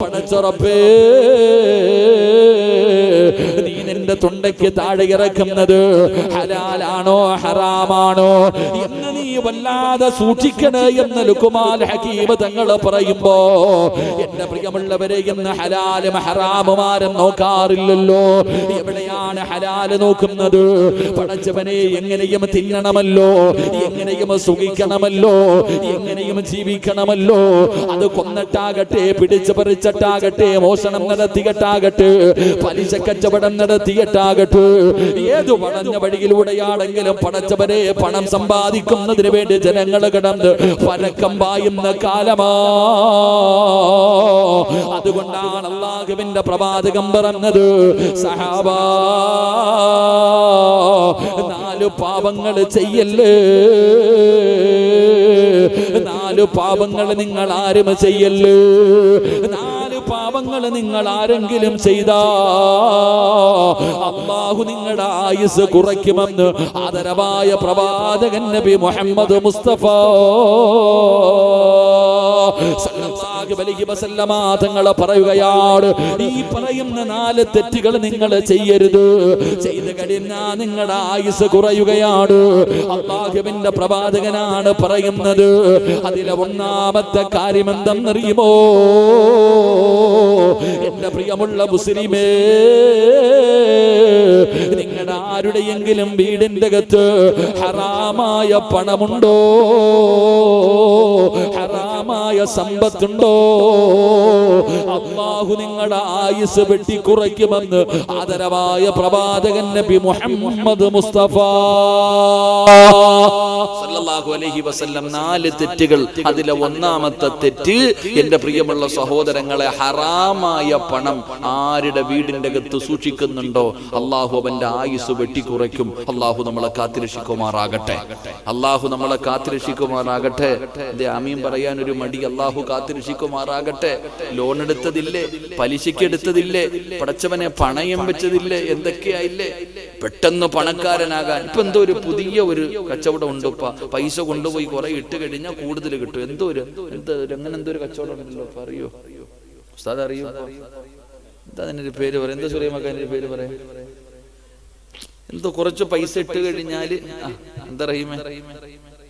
പടച്ചറപ്പേ, നീ നിന്റെ തൊണ്ടയ്ക്ക് താഴെ ഇറക്കുന്നത് ഹലാലാണോ ഹറാമാണോ എന്ന് നീ വല്ലാതെ സൂക്ഷിക്കണേ എന്ന് ലുഖ്മാൻ ഹകീം തങ്ങൾ പറയുമ്പോ, എന്റെ പ്രിയമുള്ളവരെ, ഇന്ന് ഹലാലും ഹറാമുമാരും നോക്കാറില്ലല്ലോ. എവിടെയാണ് ഹലാല് നോക്കുന്നത്? പടച്ചവനെ, എങ്ങനെയും തിന്നണമല്ലോ, എങ്ങനെയും സുഖിക്കണമല്ലോ, എങ്ങനെയും ജീവിക്കണമല്ലോ. അത് കൊന്നിട്ടാകട്ടെ, പിടിച്ചു പറിച്ചിട്ടാകട്ടെ, മോഷണം നടത്തിയിട്ടാകട്ടെ, പലിശ കച്ചവടം നടത്തിയിട്ടാകട്ടെ, ഏതു വളഞ്ഞ വഴിയിലൂടെയാണെങ്കിലും പടച്ചവരെ പണം സമ്പാദിക്കുന്നതിന് വേണ്ടി ജനങ്ങൾ കിടന്ന് പരക്കം പായുന്ന കാലമാ. അതുകൊണ്ടാണ് അല്ലാഹുവിന്റെ പ്രവാചകൻ പറഞ്ഞത്, സഹാബാ, 4 പാപങ്ങൾ ചെയ്യല്ലേ, 4 പാപങ്ങൾ നിങ്ങൾ ആരും ചെയ്യല്ലേ. 4 പാപങ്ങൾ നിങ്ങൾ ആരെങ്കിലും ചെയ്താ അല്ലാഹു നിങ്ങളുടെ ആയുസ് കുറയ്ക്കുമെന്ന് ആദരവായ പ്രവാചകൻ നബി മുഹമ്മദ് മുസ്തഫ സല്ലല്ലാഹു അലൈഹി വസല്ലമ തങ്ങൾ പറയുകയാണ്, ഈ പറയുന്ന 4 തെറ്റുകൾ നിങ്ങൾ ചെയ്യരുത്. ചെയ്തു കഴിഞ്ഞാൽ നിങ്ങളുടെ ആയുസ് കുറയുകയാണ്. അല്ലാഹുവിന്റെ പ്രവാചകനാണ് പറയുന്നത്. അതിലെ 1ാമത്തെ കാര്യം എന്തെന്നറിയുമോ? എന്റെ പ്രിയമുള്ള മുസ്ലിമേ, നിങ്ങളുടെ ആരുടെയെങ്കിലും വീടിന്റെ അകത്ത് ഹറാമായ പണമുണ്ടോ, ഹറാമായ സമ്പത്തുണ്ടോ, അല്ലാഹു നിങ്ങളുടെ ആയുസ് വെട്ടിക്കുറയ്ക്കുമെന്ന് ആദരവായ പ്രവാചകൻ നബി മുഹമ്മദ് മുസ്തഫ സല്ലല്ലാഹു അലൈഹി വസല്ലം. 4 തെറ്റുകൾ. അതിലെ 1ാമത്തെ തെറ്റ്, എന്റെ പ്രിയമുള്ള സഹോദരങ്ങളെ, ഹറാമായ പണം ആരുടെ വീടിന്റെ അകത്ത് സൂക്ഷിക്കുന്നുണ്ടോ അല്ലാഹു അവന്റെ ആയുസ് വെട്ടിക്കുറയ്ക്കും. അല്ലാഹു നമ്മളെ കാത്തിരക്ഷിക്കുമാറാകട്ടെ. അല്ലാഹു നമ്മളെ കാത്തിരക്ഷിക്കുമാറാകട്ടെ. ആമീൻ പറയാൻ ഒരു മടി. അല്ലാഹു കാത്തിരക്ഷിക്കുമാറാകട്ടെ. ലോൺ എടുത്തതില്ലേ, പലിശയ്ക്ക് എടുത്തതില്ലേ, പടച്ചവനെ പണയം വെച്ചതില്ലേ, എന്തൊക്കെയായില്ലേ. പെട്ടെന്ന് പണക്കാരനാകാൻ ഇപ്പൊ എന്തോ ഒരു പുതിയ ഒരു കച്ചവടം ഉണ്ട്. പൈസ കൊണ്ടുപോയി കുറെ ഇട്ട് കഴിഞ്ഞാൽ കൂടുതൽ കിട്ടും. അങ്ങനെ എന്തോ ഒരു കച്ചവടം ഉണ്ടല്ലോ, അറിയോ ഉസ്താദ്? അറിയോ? എന്താ അതിനൊരു പേര് പറയാം? എന്താ സുലൈമാക്കാൻ ഒരു പേര് പറയാം? എന്തോ കുറച്ച് പൈസ ഇട്ട് കഴിഞ്ഞാല് എന്താ റഹീമേ,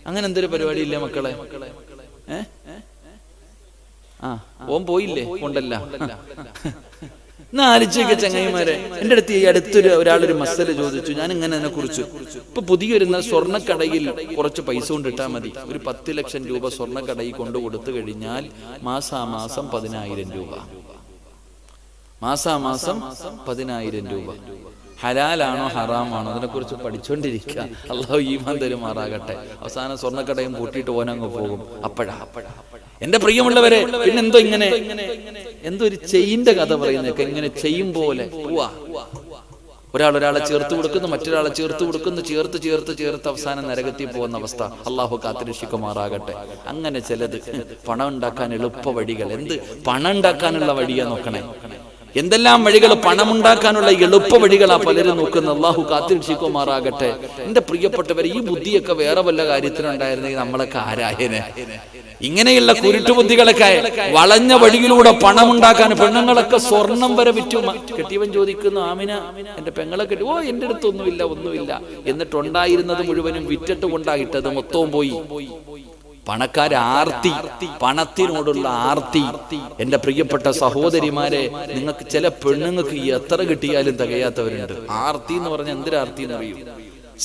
അങ്ങനെ എന്തൊരു പരിപാടി ഇല്ലേ മക്കളെ? ഓൻ പോയില്ലേ കൊണ്ടല്ല. ആലോചിക്ക ചങ്ങായിമാരെ, എന്റെ അടുത്ത് ഈ അടുത്തൊരു ഒരാളൊരു മസല ചോദിച്ചു. ഞാൻ ഇങ്ങനെ അതിനെ കുറിച്ച്, ഇപ്പൊ പുതിയൊരു സ്വർണ്ണക്കടയിൽ കുറച്ച് പൈസ കൊണ്ടിട്ടാ മതി. ഒരു 10 ലക്ഷം രൂപ സ്വർണ്ണക്കടയിൽ കൊണ്ടു കൊടുത്തു കഴിഞ്ഞാൽ മാസാമാസം 10,000 രൂപ. മാസാമാസം 10,000 രൂപ. ഹലാലാണോ ഹറാമാണോ അതിനെക്കുറിച്ച് പഠിച്ചുകൊണ്ടിരിക്കുക. അല്ലാഹു ഈമാൻ തരുമാറാകട്ടെ. അവസാനം സ്വർണ്ണക്കടയും പൂട്ടിയിട്ട് ഓനങ്ങ് പോകും. അപ്പോഴാ എന്റെ പ്രിയമുള്ളവരെ, പിന്നെന്തോ ഇങ്ങനെ എന്തോ ഒരു ചെയിന്റെ കഥ പറയുന്നൊക്കെ, ഇങ്ങനെ ചെയ്യും പോലെ പോവാ. ഒരാളെ ചേർത്ത് കൊടുക്കുന്നു, മറ്റൊരാളെ ചേർത്ത് കൊടുക്കുന്നു, ചേർത്ത് അവസാനം നരകത്തിൽ പോകുന്ന അവസ്ഥ. അല്ലാഹു കാത്തിരക്ഷിക്കുമാറാകട്ടെ. അങ്ങനെ ചിലത് പണം ഉണ്ടാക്കാൻ എളുപ്പ വഴികൾ. എന്ത് പണം ഉണ്ടാക്കാനുള്ള വഴിയാ നോക്കണേ. എന്തെല്ലാം വഴികൾ, പണമുണ്ടാക്കാനുള്ള എളുപ്പ വഴികളാ പലരും നോക്കുന്നത്. അല്ലാഹു കാത്തിരക്ഷിക്കുമാറാകട്ടെ. എന്റെ പ്രിയപ്പെട്ടവർ, ഈ ബുദ്ധിയൊക്കെ വേറെ വല്ല കാര്യത്തിനുണ്ടായിരുന്നെങ്കിൽ നമ്മളൊക്കെ ആരായനെ. ഇങ്ങനെയുള്ള കുരുട്ടുബുദ്ധികളൊക്കെ വളഞ്ഞ വഴിയിലൂടെ പണമുണ്ടാക്കാൻ പെണ്ണുങ്ങളൊക്കെ സ്വർണം വരെ വിറ്റു. കെട്ടിയവൻ ചോദിക്കുന്നു, ആമിന എന്റെ പെങ്ങളെ കെട്ടി. ഓ, എന്റെ അടുത്ത് ഒന്നുമില്ല. എന്നിട്ടുണ്ടായിരുന്നത് മുഴുവനും വിറ്റിട്ട് കൊണ്ടായിട്ടത് മൊത്തവും പോയി. പണക്കാരാർത്തി, പണത്തിനോടുള്ള ആർത്തി. എന്റെ പ്രിയപ്പെട്ട സഹോദരിമാരെ, നിങ്ങൾക്ക് ചില പെണ്ണുങ്ങൾക്ക് എത്ര കിട്ടിയാലും തികയാത്തവരുണ്ട്. ആർത്തി എന്ന് പറഞ്ഞാൽ എന്തൊരാർത്തി എന്നറിയും?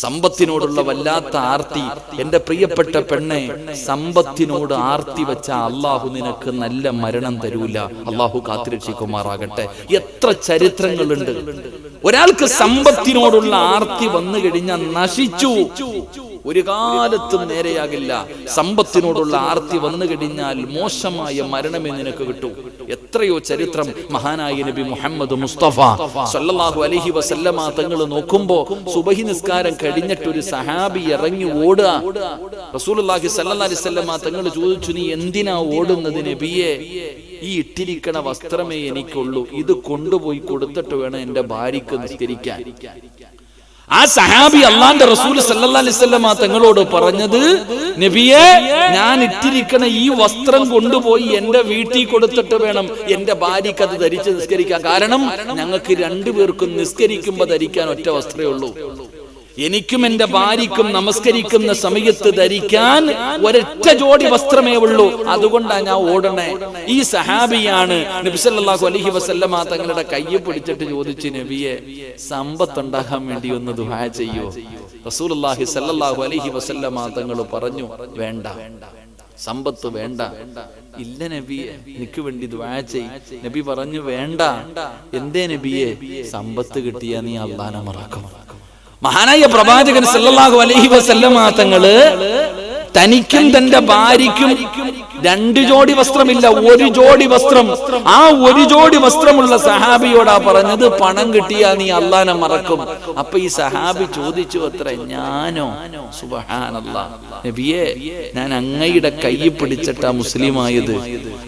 സമ്പത്തിനോടുള്ള വല്ലാത്ത ആർത്തി. എന്റെ പ്രിയപ്പെട്ട പെണ്ണെ, സമ്പത്തിനോട് ആർത്തി വെച്ച അല്ലാഹു നിനക്ക് നല്ല മരണം തരൂല. അല്ലാഹു കാത്തിരക്ഷിക്കുമാറാകട്ടെ. എത്ര ചരിത്രങ്ങളുണ്ട്. ഒരാൾക്ക് സമ്പത്തിനോടുള്ള ആർത്തി വന്നു കഴിഞ്ഞാൽ നശിച്ചു, ഒരു കാലത്തും നേരെയാകില്ല. സമ്പത്തിനോടുള്ള ആർത്തി വന്നു കഴിഞ്ഞാൽ മോശമായ മരണമേ നിനക്ക് കിട്ടൂ. എത്രയോ ചരിത്രം മഹാനായ നബി മുഹമ്മദ് മുസ്തഫ സല്ലല്ലാഹു അലൈഹി വസല്ലമ തങ്ങൾ നോക്കുമ്പോ, സുബഹി നിസ്കാരം കഴിഞ്ഞിട്ട് ഒരു സഹാബി ഇറങ്ങി ഓടുക. റസൂലുള്ളാഹി സല്ലല്ലാഹു അലൈഹി വസല്ലമ തങ്ങൾ ചോദിച്ചു, നീ എന്തിനാ ഓടുന്നത് നബിയെ? ഈ ഇട്ടിരിക്കണ വസ്ത്രമേ എനിക്കുള്ളൂ, ഇത് കൊണ്ടുപോയി കൊടുത്തിട്ട് വേണം എന്റെ ഭാര്യക്ക് നിസ്കരിക്കാൻ. ആ സഹാബി അള്ളാന്റെ റസൂൽ സല്ലല്ലാഹു അലൈഹി വസല്ലം തങ്ങളോട് പറഞ്ഞത്, നബിയെ, ഞാൻ ഇട്ടിരിക്കണ ഈ വസ്ത്രം കൊണ്ടുപോയി എന്റെ വീട്ടിൽ കൊടുത്തിട്ട് വേണം എന്റെ ഭാര്യക്ക് അത് ധരിച്ച് നിസ്കരിക്കാൻ. കാരണം ഞങ്ങൾക്ക് രണ്ടുപേർക്കും നിസ്കരിക്കുമ്പോ ധരിക്കാൻ ഒറ്റ വസ്ത്രമേ ഉള്ളൂ. എനിക്കും എന്റെ ഭാര്യക്കും നമസ്കരിക്കുന്ന സമയത്ത് ധരിക്കാൻ ഒരൊറ്റ ജോഡി വസ്ത്രമേ ഉള്ളൂ. അതുകൊണ്ടാണ് ഞാൻ ഓടണേ. ഈ സഹാബിയാണ് നബി സല്ലല്ലാഹു അലൈഹി വസല്ലമ തങ്ങളുടെ കയ്യെ പിടിച്ചിട്ട് ചോദിച്ചു, നബിയെ, സമ്പത്ത് ഉണ്ടാകാൻ വേണ്ടി ഒന്ന് ദുആ ചെയ്യൂ. റസൂലുള്ളാഹി സല്ലല്ലാഹു അലൈഹി വസല്ലമ തങ്ങൾ പറഞ്ഞു, വേണ്ട, സമ്പത്ത് വേണ്ട. ഇല്ല നബിയെ, എനിക്ക് വേണ്ടി ദുആ ചെയ്. നബി പറഞ്ഞു, വേണ്ട. എന്തേ നബിയെ? സമ്പത്ത് കിട്ടിയാ നീ അല്ലാഹനെ മറക്കും. മഹാനായ പ്രവാചകൻ സല്ലല്ലാഹു അലൈഹി വസല്ലമ തങ്ങള് തനിക്കും തന്റെ ഭാര്യയ്ക്കും രണ്ട് ജോഡി വസ്ത്രമില്ല, ഒരു ജോഡി വസ്ത്രം. ആ ഒരു ജോഡി വസ്ത്രമുള്ള സഹാബിയോടാ പറഞ്ഞത്, പണം കിട്ടിയാ നീ അല്ലാഹനെ മറക്കും. അപ്പൊ ഈ സഹാബി ചോദിച്ചു, അത്ര ഞാനോ? സുബ്ഹാനല്ലാഹ്, നബിയെ, ഞാൻ അങ്ങയുടെ കൈ പിടിച്ചിട്ടാ മുസ്ലിമായത്.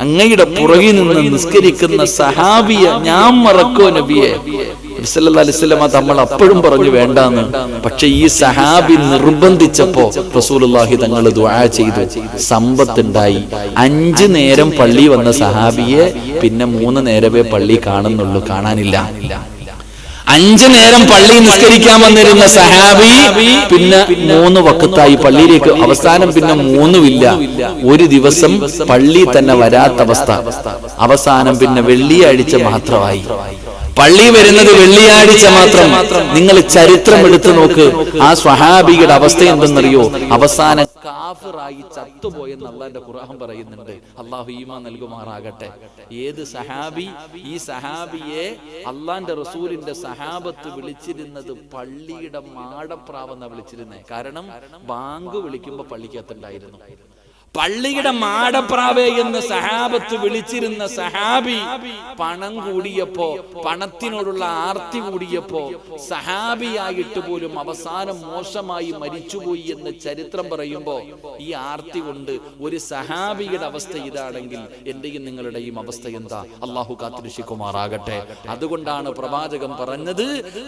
അങ്ങയുടെ പുറകിൽ നിന്ന് നിസ്കരിക്കുന്ന സഹാബിയെ ഞാൻ മറക്കോ നബിയെ? സല്ലല്ലാഹു അലൈഹി വസല്ലം തങ്ങൾ അപ്പോഴും പറഞ്ഞു വേണ്ടാന്ന്. പക്ഷെ ഈ സഹാബി നിർബന്ധിച്ചപ്പോ റസൂലുള്ളാഹി തങ്ങൾ ദുആ ചെയ്തു, സമ്പത്തുണ്ടായി. 5 നേരം പള്ളി വന്ന സഹാബിയെ പിന്നെ 3 നേരമേ പള്ളി കാണുന്നുള്ളൂ, കാണാനില്ല. 5 നേരം പള്ളി നിസ്കരിക്കാൻ വന്നിരുന്ന സഹാബി പിന്നെ 3 വഖത്തായി പള്ളിയിലേക്ക്. അവസാനം പിന്നെ 3-ഇല്ല. ഒരു ദിവസം പള്ളി തന്നെ വരാത്ത അവസ്ഥ. അവസാനം പിന്നെ വെള്ളിയാഴ്ച മാത്രമായി. പള്ളി വരുന്നത് വെള്ളിയാഴ്ച മാത്രം. നിങ്ങൾ ചരിത്രം എടുത്തു നോക്ക്. ആ സ്വഹാബിയുടെ അവസ്ഥ എന്തെന്നറിയോ? അവസാനം കാഫിറായി ചത്തുപോയെന്ന് അല്ലാഹുവിന്റെ ഖുർആൻ പറയുന്നുണ്ട്. അല്ലാഹു ഈമാൻ നൽകുമാറാകട്ടെ. ഏത് സഹാബി? ഈ സഹാബിയെ അല്ലാഹുവിന്റെ റസൂലിന്റെ സഹാബത്ത് വിളിച്ചിരുന്നത് പള്ളിയുടെ മാടപ്രാവെന്നാ വിളിച്ചിരുന്നേ. കാരണം ബാങ്ക് വിളിക്കുമ്പോ പള്ളിക്കകത്തുണ്ടായിരുന്നു. പള്ളിയുടെ മാടപ്രാവേ എന്ന് സഹാബത്ത് വിളിച്ചിരുന്ന സഹാബി പണം കൂടിയപ്പോ, പണത്തിനോടുള്ള ആർത്തി കൂടിയപ്പോ സഹാബിയായിട്ട് പോലും അവസാനം മോശമായി മരിച്ചുപോയി എന്ന് ചരിത്രം പറയുമ്പോ ഈ ആർത്തി കൊണ്ട് ഒരു സഹാബിയുടെ അവസ്ഥ ഇതാണെങ്കിൽ എന്റെയും നിങ്ങളുടെയും അവസ്ഥ എന്താ? അള്ളാഹു കാത്തുരക്ഷിക്കുമാറാകട്ടെ. അതുകൊണ്ടാണ് പ്രവാചകൻ പറഞ്ഞത്,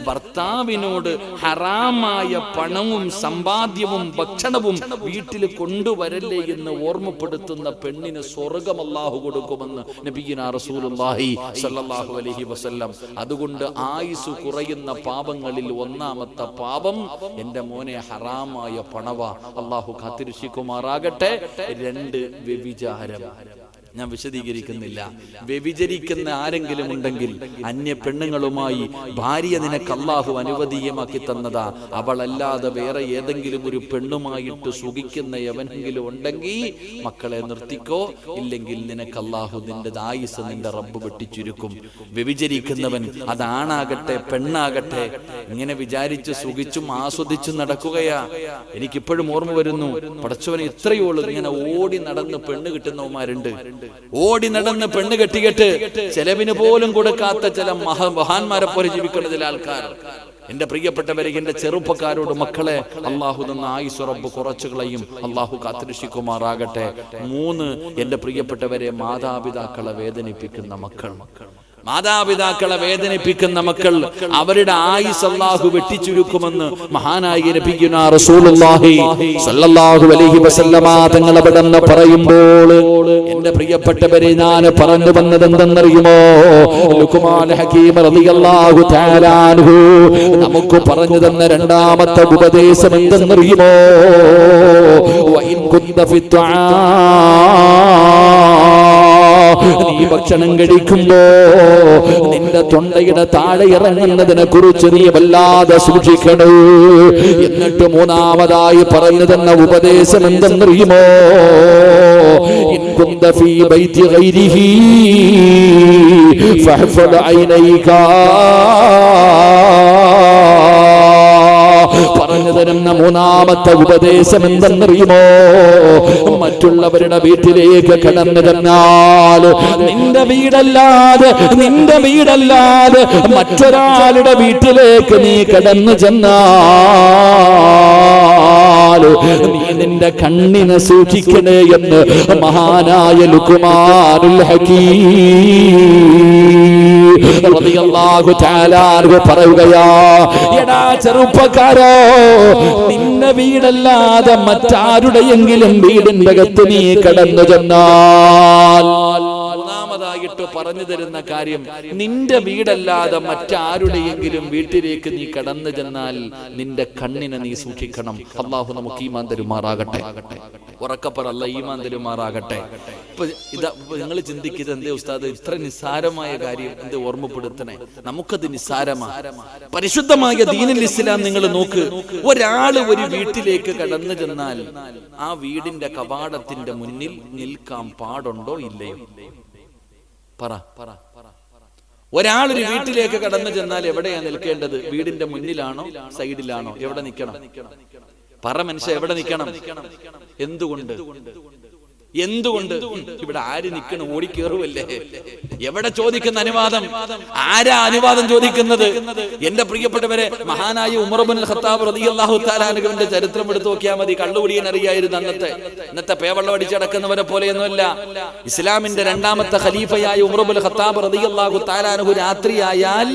ഭർത്താവിനോട് ഹറാമായ പണവും സമ്പാദ്യവും ഭക്ഷണവും വീട്ടിൽ കൊണ്ടുവരല്ലേ എന്ന് ഓർമ്മപ്പെടുത്തുന്ന പെണ്ണിന് സ്വർഗ്ഗം അല്ലാഹു കൊടുക്കുമെന്ന് നബിയുനാ റസൂലുള്ളാഹി സ്വല്ലല്ലാഹു അലൈഹി വസല്ലം. അതുകൊണ്ട് ആയുസ് കുറയുന്ന പാപങ്ങളിൽ ഒന്നാമത്തെ പാപം എന്റെ മോനെ ഹറാമായ പണവ. അല്ലാഹു കാത്തിരക്ഷിക്കുമാറാകട്ടെ. 2 വ്യഭിചാരം. ഞാൻ വിശദീകരിക്കുന്നില്ല. വ്യഭിചരിക്കുന്ന ആരെങ്കിലും ഉണ്ടെങ്കിൽ അന്യ പെണ്ണുങ്ങളുമായി ഭാര്യ നിനക്ക് അല്ലാഹു അനുവദീയമാക്കി തന്നതാ, അവളല്ലാതെ വേറെ ഏതെങ്കിലും ഒരു പെണ്ണുമായിട്ട് സുഖിക്കുന്ന എവനെങ്കിലും ഉണ്ടെങ്കിൽ മക്കളെ നിർത്തിക്കോ. ഇല്ലെങ്കിൽ നിനക്ക് അല്ലാഹു നിന്റെ ആയുസ് നിന്റെ റബ്ബ് വെട്ടിച്ചുരുക്കും. വ്യഭിചരിക്കുന്നവൻ അതാണാകട്ടെ പെണ്ണാകട്ടെ ഇങ്ങനെ വിചാരിച്ച് സുഖിച്ചും ആസ്വദിച്ചും നടക്കുകയാ. എനിക്കിപ്പോഴും ഓർമ്മ വരുന്നു, പടച്ചവനെ ഇത്രയോളം ഇങ്ങനെ ഓടി നടന്ന് പെണ്ണ് കിട്ടുന്നവന്മാരുണ്ട്. ഓടി നടന്ന് പെണ്ണ് കെട്ടിക്കെട്ട് ചെലവിന് പോലും കൊടുക്കാത്ത ചില മഹാന്മാരെ പോലെ ജീവിക്കുന്ന ചില ആൾക്കാർ. എന്റെ പ്രിയപ്പെട്ടവരെ, എന്റെ ചെറുപ്പക്കാരോട്, മക്കളെ, അള്ളാഹു തന്ന ആയുസ് റബ്ബ് കുറച്ചുകളെയും അള്ളാഹു കാത്തുരക്ഷിക്കുമാറാകട്ടെ. 3, എന്റെ പ്രിയപ്പെട്ടവരെ, മാതാപിതാക്കളെ വേദനിപ്പിക്കുന്ന മക്കൾ. മാതാപിതാക്കളെ വേദനിപ്പിക്കുന്ന മക്കൾ, അവരുടെ ആയുസ് അല്ലാഹു വെട്ടിച്ചുരുക്കുമെന്ന് മഹാനായ നബിയുനാ റസൂലുള്ളാഹി സ്വല്ലല്ലാഹു അലൈഹി വസല്ലമ തങ്ങൾ അവിടെന്ന് പറയുമ്പോൾ എന്റെ പ്രിയപ്പെട്ടവരെ, ഞാൻ പറഞ്ഞു വന്നത് എന്തെന്നറിയുമോ? ലുഖ്മാൻ ഹകീം റളിയല്ലാഹു തആല അൻഹു നമുക്ക് പറഞ്ഞു തന്ന രണ്ടാമത്തെ ഉപദേശം എന്തെന്നറിയുമോ? വഇൻ കുന്ത ഫിത്ആ, നീ ഭക്ഷണം കഴിക്കുമ്പോ നിന്റെ തൊണ്ടയുടെ താഴെ ഇറങ്ങുന്നതിനെ കുറിച്ച് നീ വല്ലാതെ സൂക്ഷിക്കണേ. എന്നിട്ട് 3ാമതായി പറഞ്ഞു തന്ന ഉപദേശം എന്തെന്നറിയുമോ? ഇൻ കുന്ത ഫീ ബൈതി ഗൈരിഹി ഫഹ്ഫദ് ഐനൈക. പറഞ്ഞു തരുന്ന 3ാമത്തെ ഉപദേശം എന്തെന്നറിയുമോ? മറ്റുള്ളവരുടെ വീട്ടിലേക്ക് കടന്നു ചെന്നാൽ നിന്റെ വീടല്ലാതെ മറ്റൊരാളുടെ വീട്ടിലേക്ക് നീ കടന്നു ചെന്നാൽ നീ നിന്റെ കണ്ണിനെ സൂക്ഷിക്കണേ എന്ന് മഹാനായ ലുഖ്മാനുൽ ഹകീം റളിയല്ലാഹു തആല അൻഹു പറയുകയാ, എടാ ചെറുപ്പക്കാരോ, നിന്റെ വീടല്ലാതെ മറ്റാരുടെയെങ്കിലും വീടിന്റെ അകത്ത് നീ കടന്നു ചെന്നാൽ, മൂന്നാമതായിട്ട് പറഞ്ഞു തരുന്ന കാര്യം, നിന്റെ വീടല്ലാതെ മറ്റാരുടെയെങ്കിലും വീട്ടിലേക്ക് നീ കടന്നു ചെന്നാൽ നിന്റെ കണ്ണിനെ നീ സൂക്ഷിക്കണം. അല്ലാഹു നമുക്ക് ഈമാൻ തരുമാറാകട്ടെ. ഉറക്കപ്പറ, അല്ലാഹു ഈമാൻ തരുമാറാകട്ടെ. ഇപ്പൊ ഇതാ നിങ്ങൾ ചിന്തിക്കുന്നത്, എന്തേ ഉസ്താദ് ഇത്ര നിസ്സാരമായ കാര്യം എന്ത് ഓർമ്മപ്പെടുത്തണേ? നമുക്കത് നിസ്സാരമാണ്. പരിശുദ്ധമായ ദീനുൽ ഇസ്ലാം നിങ്ങൾ നോക്ക്. ഒരാള് ഒരു വീട്ടിലേക്ക് കടന്നു ചെന്നാൽ ആ വീടിന്റെ കവാടത്തിന്റെ മുന്നിൽ നിൽക്കാൻ പാടുണ്ടോ ഇല്ലയോ? പറ. ഒരാളൊരു വീട്ടിലേക്ക് കടന്നു ചെന്നാൽ എവിടെയാ നിൽക്കേണ്ടത്? വീടിന്റെ മുന്നിലാണോ സൈഡിലാണോ? എവിടെ നിൽക്കണം? പറ മനുഷ്യ, എവിടെ നിൽക്കണം? എന്തുകൊണ്ട്? ഇവിടെ ആര് നിൽക്കണം? ഓടിക്കേറുവല്ലേ? എവിടെ ചോദിക്കുന്ന അനുവാദം? ആരാ അനുവാദം ചോദിക്കുന്നത്? എന്റെ പ്രിയപ്പെട്ടവരെ, മഹാനായ ഉമർ ഇബ്നുൽ ഖത്താബ് റളിയല്ലാഹു തആല അൻഹുവിന്റെ ചരിത്രം എടുത്തു നോക്കിയാൽ മതി. കള്ളുകുടിയൻ അറിയായിരുന്നു അന്നത്തെ. ഇന്നത്തെ പേവെള്ളം അടിച്ചടക്കുന്നവരെ പോലെയൊന്നുമല്ല. ഇസ്ലാമിന്റെ രണ്ടാമത്തെ ഖലീഫയായ ഉമർ ഇബ്നുൽ ഖത്താബ് റളിയല്ലാഹു തആല അൻഹു രാത്രിയായാൽ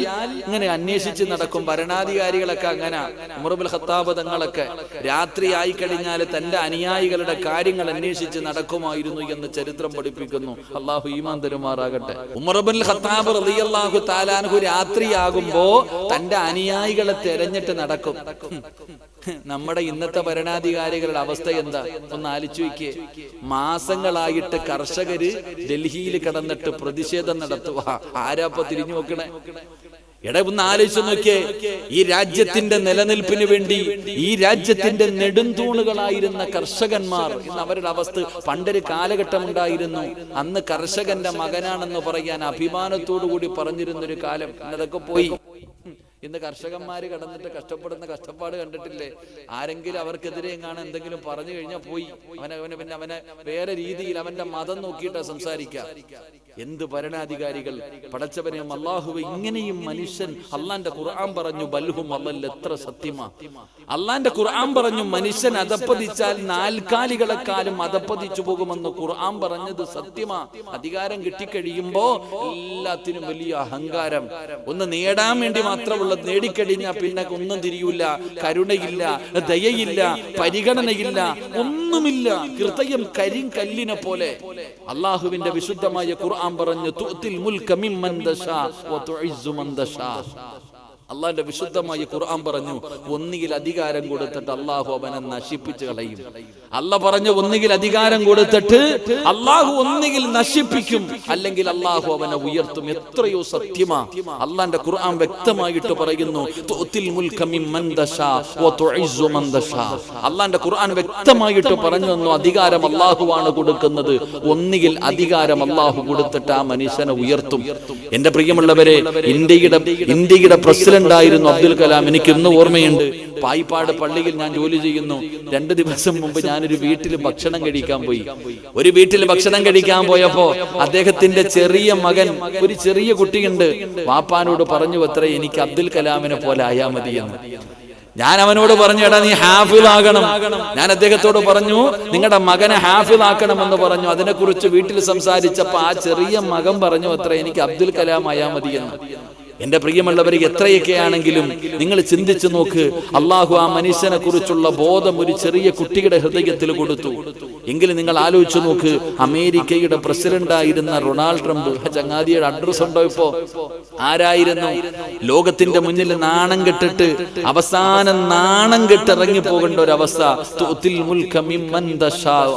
ഇങ്ങനെ അന്വേഷിച്ച് നടക്കും. ഭരണാധികാരികളൊക്കെ അങ്ങനെ, ഉമർ ഇബ്നുൽ ഖത്താബ് തങ്ങളൊക്കെ രാത്രിയായി കഴിഞ്ഞാൽ തന്റെ അനുയായികളുടെ കാര്യങ്ങൾ അന്വേഷിച്ച് നടക്കും എന്ന് ചരിത്രം പഠിപ്പിക്കുന്നു. അല്ലാഹു ഈമാൻ തരുമാറാകട്ടെ. ഉമർ ഇബ്നുൽ ഖത്താബ് റളിയല്ലാഹു തആല അൻഹു രാത്രിയാകുമ്പോ തന്റെ അനുയായികളെ തെരഞ്ഞിട്ട് നടക്കും. നമ്മുടെ ഇന്നത്തെ ഭരണാധികാരികളുടെ അവസ്ഥ എന്താ? ഒന്ന് ആലോചിച്ച് നോക്കിയേ. മാസങ്ങളായിട്ട് കർഷകര് ഡൽഹിയിൽ കിടന്നിട്ട് പ്രതിഷേധം നടത്തുക. ആരാപ്പ തിരിഞ്ഞു നോക്കണേ? എടാ ഒന്ന് ആലോചിച്ച് നോക്കിയേ. ഈ രാജ്യത്തിന്റെ നിലനിൽപ്പിന് വേണ്ടി ഈ രാജ്യത്തിന്റെ നെടുന്തൂണുകളായിരുന്ന കർഷകന്മാർ ഇന്ന് അവരുടെ അവസ്ഥ. പണ്ടൊരു കാലഘട്ടം ഉണ്ടായിരുന്നു, അന്ന് കർഷകന്റെ മകനാണെന്ന് പറയാൻ അഭിമാനത്തോടു കൂടി പറഞ്ഞിരുന്നൊരു കാലം. അതൊക്കെ പോയി. ഇന്ന് കർഷകന്മാര് കടന്നിട്ട് കഷ്ടപ്പെടുന്ന കഷ്ടപ്പാട് കണ്ടിട്ടില്ലേ? ആരെങ്കിലും അവർക്കെതിരെ എങ്ങാണ് എന്തെങ്കിലും പറഞ്ഞു കഴിഞ്ഞാൽ പോയി. അവനെ വേറെ രീതിയിൽ അവന്റെ മതം നോക്കിയിട്ടാ സംസാരിക്കുക. എന്ത് ഭരണാധികാരികൾ! പടച്ചവനെ അല്ലാഹുവേ, ഇങ്ങനെയും മനുഷ്യൻ. അള്ളാന്റെ ഖുർആൻ പറഞ്ഞു, ബൽഹും അല്ലല്ല, എത്ര സത്യമാ. അള്ളാന്റെ ഖുർആൻ പറഞ്ഞു, മനുഷ്യൻ അധപ്പതിച്ചാൽ നാൽക്കാലികളെക്കാളും അധപ്പതിച്ചു പോകുമെന്ന് ഖുർആൻ പറഞ്ഞത് സത്യമാ. അധികാരം കിട്ടിക്കഴിയുമ്പോ എല്ലാത്തിനും വലിയ അഹങ്കാരം. ഒന്ന് നേടാൻ വേണ്ടി മാത്രമുള്ള നേടിക്കഴിഞ്ഞാൽ പിന്നെ ഒന്നും തിരിയൂല. കരുണയില്ല, ദയയില്ല, പരിഗണനയില്ല, ഒന്നുമില്ല. ഹൃദയം കരിങ്കല്ലിനെ പോലെ. അള്ളാഹുവിന്റെ വിശുദ്ധമായ ഖുർആൻ പറഞ്ഞു, തുഅ്തിൽ മുൽക മിമ്മൻ തശാ വ തുഇസ്സു മൻ തശാ. അള്ളാന്റെ വിശുദ്ധമായ ഖുർആൻ പറഞ്ഞു, ഒന്നുകിൽ അധികാരം കൊടുത്തിട്ട് അള്ളാഹു അവനെ നശിപ്പിച്ചു കളയും. അല്ല പറഞ്ഞു, ഒന്നുകിൽ അധികാരം കൊടുത്തിട്ട് അള്ളാഹു ഒന്നുകിൽ നശിപ്പിക്കും, അല്ലെങ്കിൽ അള്ളാഹു അവനെ ഉയർത്തും. എത്രയോ സത്യമാ. അള്ളാന്റെ ഖുർആൻ വ്യക്തമായിട്ട് പറയുന്നു, തുഅ്തിൽ മുൽക മിമ്മൻ തശാ വ തുഇസ്സു മൻ തശാ. അള്ളാന്റെ ഖുർആൻ വ്യക്തമായിട്ട് പറഞ്ഞു തന്നു, അധികാരം അള്ളാഹുവാണ് കൊടുക്കുന്നത്. ഒന്നുകിൽ അധികാരം അള്ളാഹു കൊടുത്തിട്ട് ആ മനുഷ്യനെ ഉയർത്തും. എന്റെ പ്രിയമുള്ളവരെ, ഇന്ത്യയുടെ പ്രസിഡന്റ് ആയിരുന്നു അബ്ദുൽ കലാം. എനിക്ക് ഇന്ന് ഓർമ്മയുണ്ട്. പായിപ്പാട് പള്ളിയിൽ ഞാൻ ജോലി ചെയ്യുന്നു. 2 ദിവസം മുമ്പ് ഞാനൊരു വീട്ടിൽ ഭക്ഷണം കഴിക്കാൻ പോയി. ഒരു വീട്ടിൽ ഭക്ഷണം കഴിക്കാൻ പോയപ്പോ അദ്ദേഹത്തിന്റെ ചെറിയ മകൻ, ഒരു ചെറിയ കുട്ടിയുണ്ട്, വാപ്പാനോട് പറഞ്ഞു അത്രേ, എനിക്ക് അബ്ദുൽ കലാമിനെ പോലെ ആയാ മതിയെന്ന്. ഞാൻ അവനോട് പറഞ്ഞു, എടാ നീ ഹാഫിൾ ആകണം. ഞാൻ അദ്ദേഹത്തോട് പറഞ്ഞു, നിങ്ങളുടെ മകനെ ഹാഫിൾ ആക്കണമെന്ന് പറഞ്ഞു. അതിനെക്കുറിച്ച് വീട്ടിൽ സംസാരിച്ചപ്പോ ആ ചെറിയ മകൻ പറഞ്ഞു അത്രേ, എനിക്ക് അബ്ദുൽ കലാം ആയാ മതിയെന്ന്. എന്റെ പ്രിയമുള്ളവർ, എത്രയൊക്കെയാണെങ്കിലും നിങ്ങൾ ചിന്തിച്ചു നോക്ക്. അള്ളാഹു ആ മനുഷ്യനെ കുറിച്ചുള്ള ബോധം ഒരു ചെറിയ കുട്ടിയുടെ ഹൃദയത്തിൽ കൊടുത്തു. എങ്കിലും നിങ്ങൾ ആലോചിച്ചു നോക്ക്, അമേരിക്കയുടെ പ്രസിഡന്റ് ആയിരുന്ന റൊണാൾഡ് ട്രംപ്, ചങ്ങാതിയുടെ അഡ്രസ് ഉണ്ടോ ഇപ്പോ? ആരായിരുന്നു? ലോകത്തിന്റെ മുന്നിൽ നാണം കെട്ടിട്ട് അവസാനം നാണം കെട്ടിറങ്ങി പോകേണ്ട ഒരു അവസ്ഥ.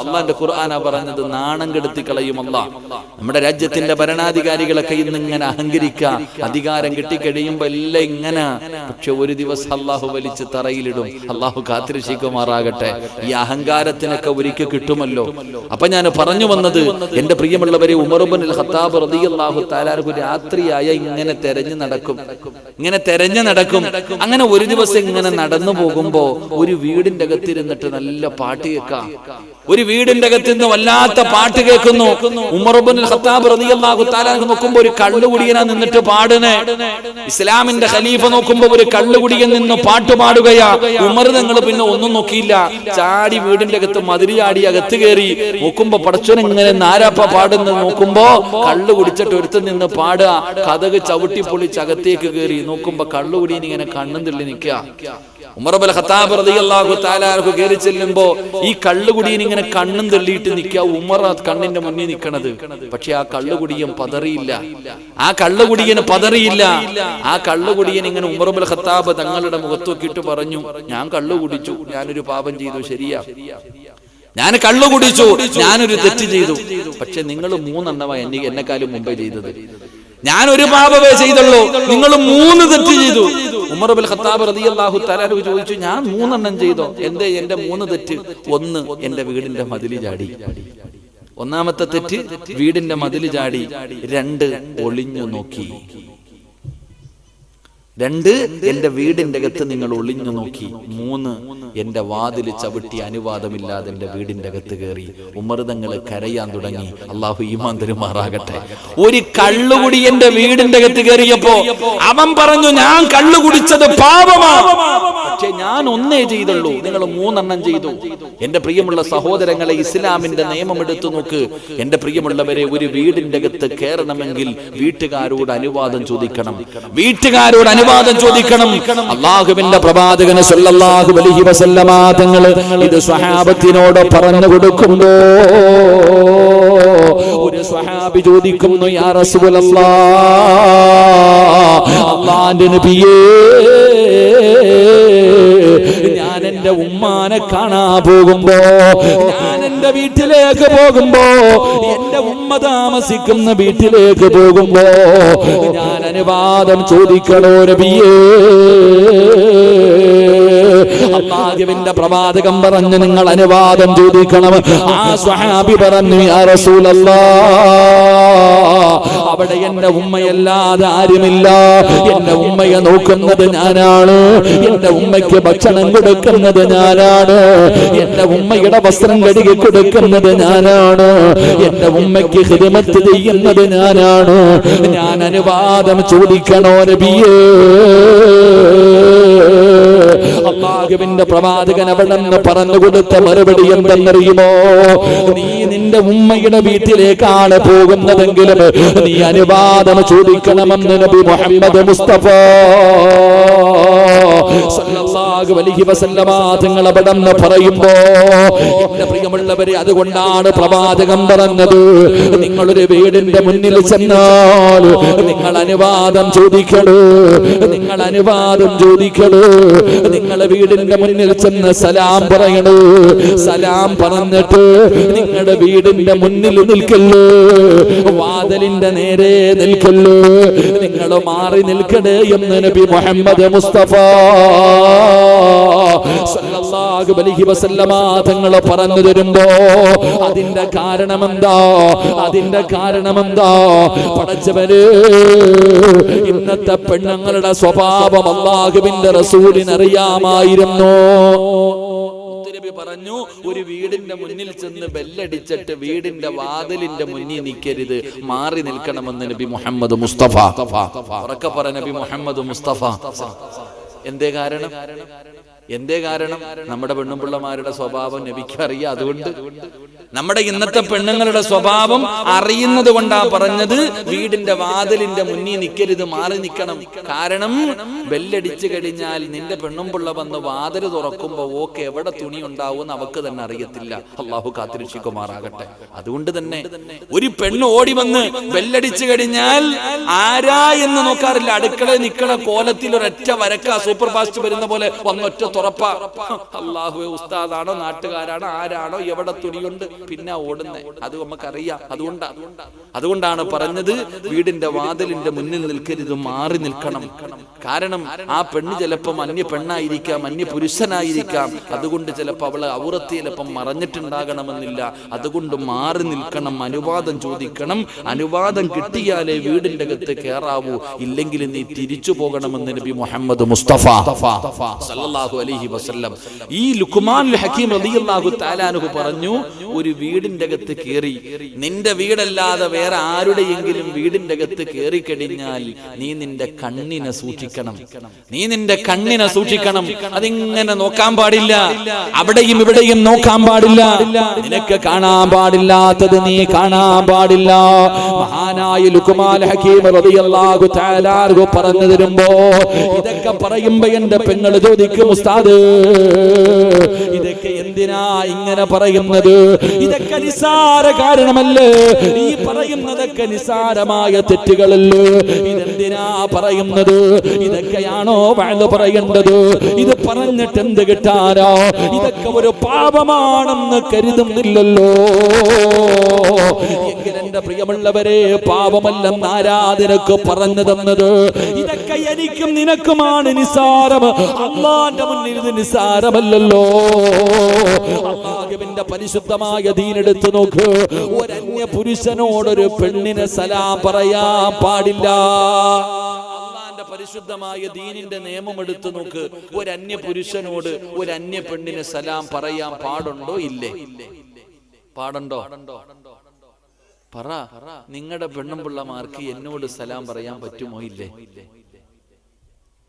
അള്ളാന്റെ ഖുർആനാ പറഞ്ഞത്, നാണം കെടുത്തി കളയും അല്ലാഹ്. നമ്മുടെ രാജ്യത്തിന്റെ ഭരണാധികാരികളൊക്കെ ഇന്ന് ഇങ്ങനെ അഹങ്കരിക്കുക. അധികാരം കിട്ടിക്കഴിയുമ്പോ എല്ലാം ഇങ്ങനെ. പക്ഷെ ഒരു ദിവസം അള്ളാഹു വലിച്ച് തറയിലിടും. അള്ളാഹു കാത്തിരക്ഷിക്കുമാറാകട്ടെ. ഈ അഹങ്കാരത്തിനൊക്കെ ഒരിക്കൽ കിട്ടുമല്ലോ. അപ്പൊ ഞാൻ പറഞ്ഞു വന്നത്, എന്റെ പ്രിയമുള്ളവരെ, ഉമർ ഇബ്നുൽ ഖത്താബ് റളിയല്ലാഹു തആല അൻഹു രാത്രിയായ ഇങ്ങനെ തെരഞ്ഞു നടക്കും. അങ്ങനെ ഒരു ദിവസം ഇങ്ങനെ നടന്നു പോകുമ്പോ ഒരു വീടിന്റെ അകത്തിരുന്നിട്ട് നല്ല പാട്ട് കേൾക്കാം. ഒരു വീടിന്റെ അകത്ത് നിന്ന് വല്ലാത്ത പാട്ട് കേൾക്കുന്നു. ഉമർ ഇബ്നുൽ ഇബ്നുൽ ഖത്താബ് റളിയല്ലാഹു തആല നോക്കുമ്പോൾ ഒരു കള്ളുകുടിയനാ നിന്നിട്ട് പാടുന്നേ. ഇസ്ലാമിന്റെ ഖലീഫ നോക്കുമ്പോൾ ഒരു കള്ളുകുടിയൻ നിന്ന് പാട്ട് പാടുകയാ. ഉമർ തങ്ങൾ പിന്നെ ഒന്നും നോക്കിയില്ല, ചാടി വീടിന്റെ അകത്ത് മതിൽ ചാടി അകത്ത് കയറി. നോക്കുമ്പോ പടച്ചോൻ ഇങ്ങനെ നാരാപ്പ പാടുന്നത് നോക്കുമ്പോ കള്ളു കുടിച്ചിട്ട് ഒരുത്തൻ നിന്ന് പാടുക. കതക് ചവിട്ടി പൊളിച്ച് അകത്തേക്ക് കയറി നോക്കുമ്പോ കള്ളുകുടിയൻ ഇങ്ങനെ കണ്ണും തള്ളി നിൽക്കുക. ഉമർ ഇബ്നുൽ ഖത്താബ് റളിയല്ലാഹു തആല അൻഹു കയറി ചെല്ലുമ്പോ ഈ കള്ളുകുടിയൻ ഇങ്ങനെ കണ്ണും തള്ളിയിട്ട് നിൽക്കുക. ഉമർ കണ്ണിന്റെ മുന്നിൽ നിൽക്കണത്. പക്ഷെ ആ കള്ളുകുടിയൻ പതറിയില്ല. ആ കള്ളുകുടിയൻ പതറിയില്ല. ആ കള്ളുകുടിയൻ ഇങ്ങനെ ഉമർ ഇബ്നുൽ ഖത്താബ് തങ്ങളുടെ മുഖത്ത് നോക്കിയിട്ട് പറഞ്ഞു, ഞാൻ കള്ളു കുടിച്ചു, ഞാനൊരു പാപം ചെയ്തു, ശരിയാ, ഞാൻ കള്ളു കുടിച്ചു, ഞാനൊരു തെറ്റ് ചെയ്തു. പക്ഷെ നിങ്ങൾ 3 എണ്ണമാ എന്നെക്കാളും മുമ്പേ ചെയ്തത്. ഞാൻ ഒരു പാപമേ ചെയ്തുള്ളൂ, നിങ്ങൾ 3 തെറ്റ് ചെയ്തു. ഉമർ ഇബ്നുൽ ഖത്താബ് റളിയല്ലാഹു തആല ചോദിച്ചു, ഞാൻ 3 എണ്ണം ചെയ്തോ? എന്തേ എന്റെ 3 തെറ്റ്? 1, എന്റെ വീടിന്റെ മതില് ചാടി. ഒന്നാമത്തെ തെറ്റ് വീടിന്റെ മതില് ചാടി. 2, ഒളിഞ്ഞു നോക്കി. 2, എന്റെ വീടിന്റെ അകത്ത് നിങ്ങൾ ഒളിഞ്ഞു നോക്കി. 3, എന്റെ വാതില് ചവിട്ടി അനുവാദമില്ലാതെ എന്റെ വീടിന്റെ അകത്ത് കയറി. ഉമർ തങ്ങൾ കരയാൻ തുടങ്ങി. അള്ളാഹു ഈമാൻ തരുമാറാകട്ടെ. ഒരു കള്ളുകുടി എന്റെ വീടിന്റെ അകത്ത് കയറിയപ്പോ അവൻ പറഞ്ഞു, ഞാൻ കള്ളു കുടിച്ചത് പാപമാണ്, പക്ഷെ ഞാൻ 1 ചെയ്തുള്ളൂ, നിങ്ങൾ 3 എണ്ണം ചെയ്തു. എന്റെ പ്രിയമുള്ള സഹോദരങ്ങളെ, ഇസ്ലാമിന്റെ നിയമം എടുത്തു നോക്ക്. എന്റെ പ്രിയമുള്ളവരെ, ഒരു വീടിന്റെ അകത്ത് കയറണമെങ്കിൽ വീട്ടുകാരോട് അനുവാദം ചോദിക്കണം. വീട്ടുകാരോട് അനുവാദം ചോദിക്കണം. അല്ലാഹുവിന്റെ പ്രവാചകൻ സല്ലല്ലാഹു അലൈഹി വസല്ലമ തങ്ങൾ ഇത് സ്വഹാബത്തിനോട് പറഞ്ഞു കൊടുക്കുമ്പോ ഒരു സ്വഹാബി ചോദിക്കുന്നു, യാ റസൂലല്ലാഹ്, അല്ലാഹുവിന്റെ നബിയേ, ഞാൻ എന്റെ ഉമ്മാനെ കാണാൻ പോകുമ്പോ, ഞാൻ എന്റെ വീട്ടിലേക്ക് പോകുമ്പോ, എന്റെ ഉമ്മ താമസിക്കുന്ന വീട്ടിലേക്ക് പോകുമ്പോ ഞാൻ അനുവാദം ചോദിക്കണോ നബിയേ? അല്ലാഹുവിന്റെ പ്രവാചകൻ പറഞ്ഞു, നിങ്ങൾ അനുവാദം ചോദിക്കണം. ആ സ്വഹാബി പറഞ്ഞു, യാ റസൂലല്ലാഹ്, അവിടെ എന്റെ ഉമ്മയല്ലാതെ ആരുമില്ല. എന്റെ ഉമ്മയെ നോക്കുന്നത് ഞാനാണ്. എന്റെ ഉമ്മയ്ക്ക് ഭക്ഷണം കൊടുക്കുന്നത് ഞാനാണ്. എന്റെ ഉമ്മയുടെ വസ്ത്രം കഴുകി കൊടുക്കുന്നത് ഞാനാണ്. എന്റെ ഉമ്മയ്ക്ക് ഖിദ്മത്ത് ചെയ്യുന്നത് ഞാനാണ്. ഞാൻ അനുവാദം ചോദിക്കണോ നബിയേ? അല്ലാഹുവിന്റെ പ്രവാചകൻ അവിടെ നിന്ന് പറഞ്ഞു കൊടുത്ത മറുപടി എന്തെന്നറിയുമോ? നീ നിന്റെ ഉമ്മയുടെ വീട്ടിലേക്കാണ് പോകുന്നതെങ്കിലും നീ അനുവാദം ചോദിക്കണമെന്ന് നബി മുഹമ്മദ് മുസ്തഫ സല്ലല്ലാഹു അലൈഹി വസല്ലമ തങ്ങൾ അവിടെ നിന്ന് പറയുമ്പോ, എന്റെ പ്രിയമുള്ളവരെ, അതുകൊണ്ടാണ് പ്രവാചകൻ പറഞ്ഞത്, നിങ്ങളൊരു വീടിന്റെ മുന്നിൽ ചെന്നാൽ നിങ്ങൾ അനുവാദം ചോദിക്കണോ? നിങ്ങൾ അനുവാദം ചോദിക്കണോ? നിങ്ങളുടെ വീടിന്റെ മുന്നിൽ ചെന്ന് സലാം പറയണോ? സലാം പറഞ്ഞിട്ട് നിങ്ങളുടെ വീടിന്റെ മുന്നിൽ നിൽക്കല്ലോ, വാതിലിന്റെ നേരെ നിൽക്കല്ലോ, നിങ്ങൾ മാറി നിൽക്കണേ എന്ന് നബി മുഹമ്മദ് മുസ്തഫ സല്ലല്ലാഹു അലൈഹി വസല്ലമ തങ്ങൾ പറഞ്ഞു തരുമ്പോ അതിന്റെ കാരണമെന്താ? അതിന്റെ കാരണമെന്താ? പടച്ചവനെ, ഇന്നത്തെ പെണ്ണുങ്ങളുടെ സ്വഭാവം അല്ലാഹുവിന്റെ റസൂലിന് അറിയാമായിരുന്നു. പറഞ്ഞു, ഒരു വീടിന്റെ മുന്നിൽ ചെന്ന് ബെല്ലടിച്ചിട്ട് വീടിന്റെ വാതിലിന്റെ മുന്നിൽ നിൽക്കരുത്, മാറി നിൽക്കണമെന്ന് നബി മുഹമ്മദ് മുസ്തഫ. ഉറക്കെ പറ, നബി മുഹമ്മദ് മുസ്തഫ. എന്തേ കാരണം? എന്തേ കാരണം? നമ്മുടെ പെണ്ണുപിള്ളമാരുടെ സ്വഭാവം നബിക്ക് അറിയാം. അതുകൊണ്ട് നമ്മുടെ ഇന്നത്തെ പെണ്ണുങ്ങളുടെ സ്വഭാവം അറിയുന്നത് കൊണ്ടാ പറഞ്ഞത്, വീടിന്റെ വാതിലിന്റെ മുന്നിൽ നിൽക്കരുത്, മാറി നിൽക്കണം. കാരണം ബെല്ലടിച്ചു കഴിഞ്ഞാൽ നിന്റെ പെണ്ണുപിള്ള വന്ന് വാതിൽ തുറക്കുമ്പോ ഓക്കെ എവിടെ തുണി ഉണ്ടാവും അവക്ക് തന്നെ അറിയത്തില്ല. അള്ളാഹു കാത്തിരക്ഷിക്കുമാറാകട്ടെ. അതുകൊണ്ട് തന്നെ ഒരു പെണ്ണ് ഓടി വന്ന് ബെല്ലടിച്ചു കഴിഞ്ഞാൽ ആരാ എന്ന് നോക്കാറില്ല. അടുക്കളയിൽ നിൽക്കണ കോലത്തിൽ ഒരൊറ്റ വരക്ക സൂപ്പർ ഫാസ്റ്റ് വരുന്ന പോലെ വന്നൊറ്റ തുറപ്പ. അള്ളാഹുവെ, ഉസ്താദാണോ നാട്ടുകാരാണോ ആരാണോ എവിടെ തുണിയുണ്ട് പിന്നെ ഓടുന്നേ, അത് നമുക്കറിയാം. അതുകൊണ്ടാണ് പറഞ്ഞത്, വീടിന്റെ വാതിലിന്റെ മുന്നിൽ നിൽക്കരുത്, മാറി നിൽക്കണം. കാരണം ആ പെണ്ണ് ചിലപ്പം അന്യ പെണ്ണായിരിക്കാം, അന്യ പുരുഷനായിരിക്കാം. അതുകൊണ്ട് ചിലപ്പോൾ അവള് ഔറത്ത് ചിലപ്പം മറഞ്ഞിട്ടുണ്ടാകണമെന്നില്ല. അതുകൊണ്ട് മാറി നിൽക്കണം, അനുവാദം ചോദിക്കണം. അനുവാദം കിട്ടിയാലേ വീടിന്റെ അകത്ത് കയറാവൂ, ഇല്ലെങ്കിൽ നീ തിരിച്ചു പോകണമെന്ന് നബി മുഹമ്മദ് മുസ്തഫ സല്ലല്ലാഹു അലൈഹി വസല്ലം. ഈ ലുഖ്മാനുൽ ഹകീം റളിയല്ലാഹു തആല അൻഹു പറഞ്ഞു, ഒരു വീടിന്റെ അകത്ത് കയറി, നിന്റെ വീടല്ലാതെ വേറെ ആരുടെയെങ്കിലും വീടിന്റെ അകത്ത് കയറി കഴിഞ്ഞാൽ നീ നിന്റെ കണ്ണിനെ സൂക്ഷിക്കണം. നീ നിന്റെ കണ്ണിനെ സൂക്ഷിക്കണം. അതിങ്ങനെ നോക്കാൻ പാടില്ല, അവിടെയും ഇവിടെയും നോക്കാൻ പാടില്ല. നിനക്ക് കാണാൻ പാടില്ലാത്തത് നീ കാണാൻ പാടില്ല. മഹാനായ ലുഖ്മാനുൽ ഹകീം റളിയല്ലാഹു തആല അൻഹു പറഞ്ഞു തരുമ്പോ ഇതൊക്കെ പറയുമ്പോ എന്റെ പെങ്ങള് ചോദിക്കും, ഉസ്താദ് ഇതൊക്കെ എന്തിനാ ഇങ്ങനെ പറയുന്നത്? ഇതൊക്കെ നിസാര കാരണമല്ലേ? ഈ പറയുന്നതൊക്കെ നിസാരമായ തെറ്റുകളല്ലേ? ഇതെന്തിനാ പറയുന്നത്? ഇതൊക്കെയാണോ വഅദ് പറയേണ്ടത്? ഇത് പറഞ്ഞിട്ട് എന്ത് കിട്ടാനോ? ഇതൊക്കെ ഒരു പാപമാണെന്ന് കരുതുന്നില്ലല്ലോ. എങ്കിൽ എന്റെ പ്രിയമുള്ളവരെ, പാപമല്ലെന്ന് ആരാ നിനക്ക് പറഞ്ഞു തന്നത്? ഇതൊക്കെ എനിക്കും നിനക്കുമാണ് നിസാരം. അല്ലാഹുവിന്റെ മുന്നിൽ ഇത് നിസാരമല്ലല്ലോ. അല്ലാഹുവിന്റെ പരിശുദ്ധമായ ദീൻ എടുത്തു നോക്ക്. ഒരു അന്യ പുരുഷനോടൊരു പെണ്ണിനെ സലാം പറയാൻ പാടില്ല. അല്ലാഹുവിന്റെ പരിശുദ്ധമായ ദീനിന്റെ നിയമം എടുത്തു നോക്ക്. ഒരു അന്യ പുരുഷനോട് ഒരു അന്യ പെണ്ണിനെ സലാം പറയാൻ പാടുണ്ടോ? ഇല്ലേ? പാടുണ്ടോ? പറ. നിങ്ങളുടെ പെണ്ണും പിള്ളമാർക്ക് എന്നോട് സലാം പറയാൻ പറ്റുമോ? ഇല്ലേ?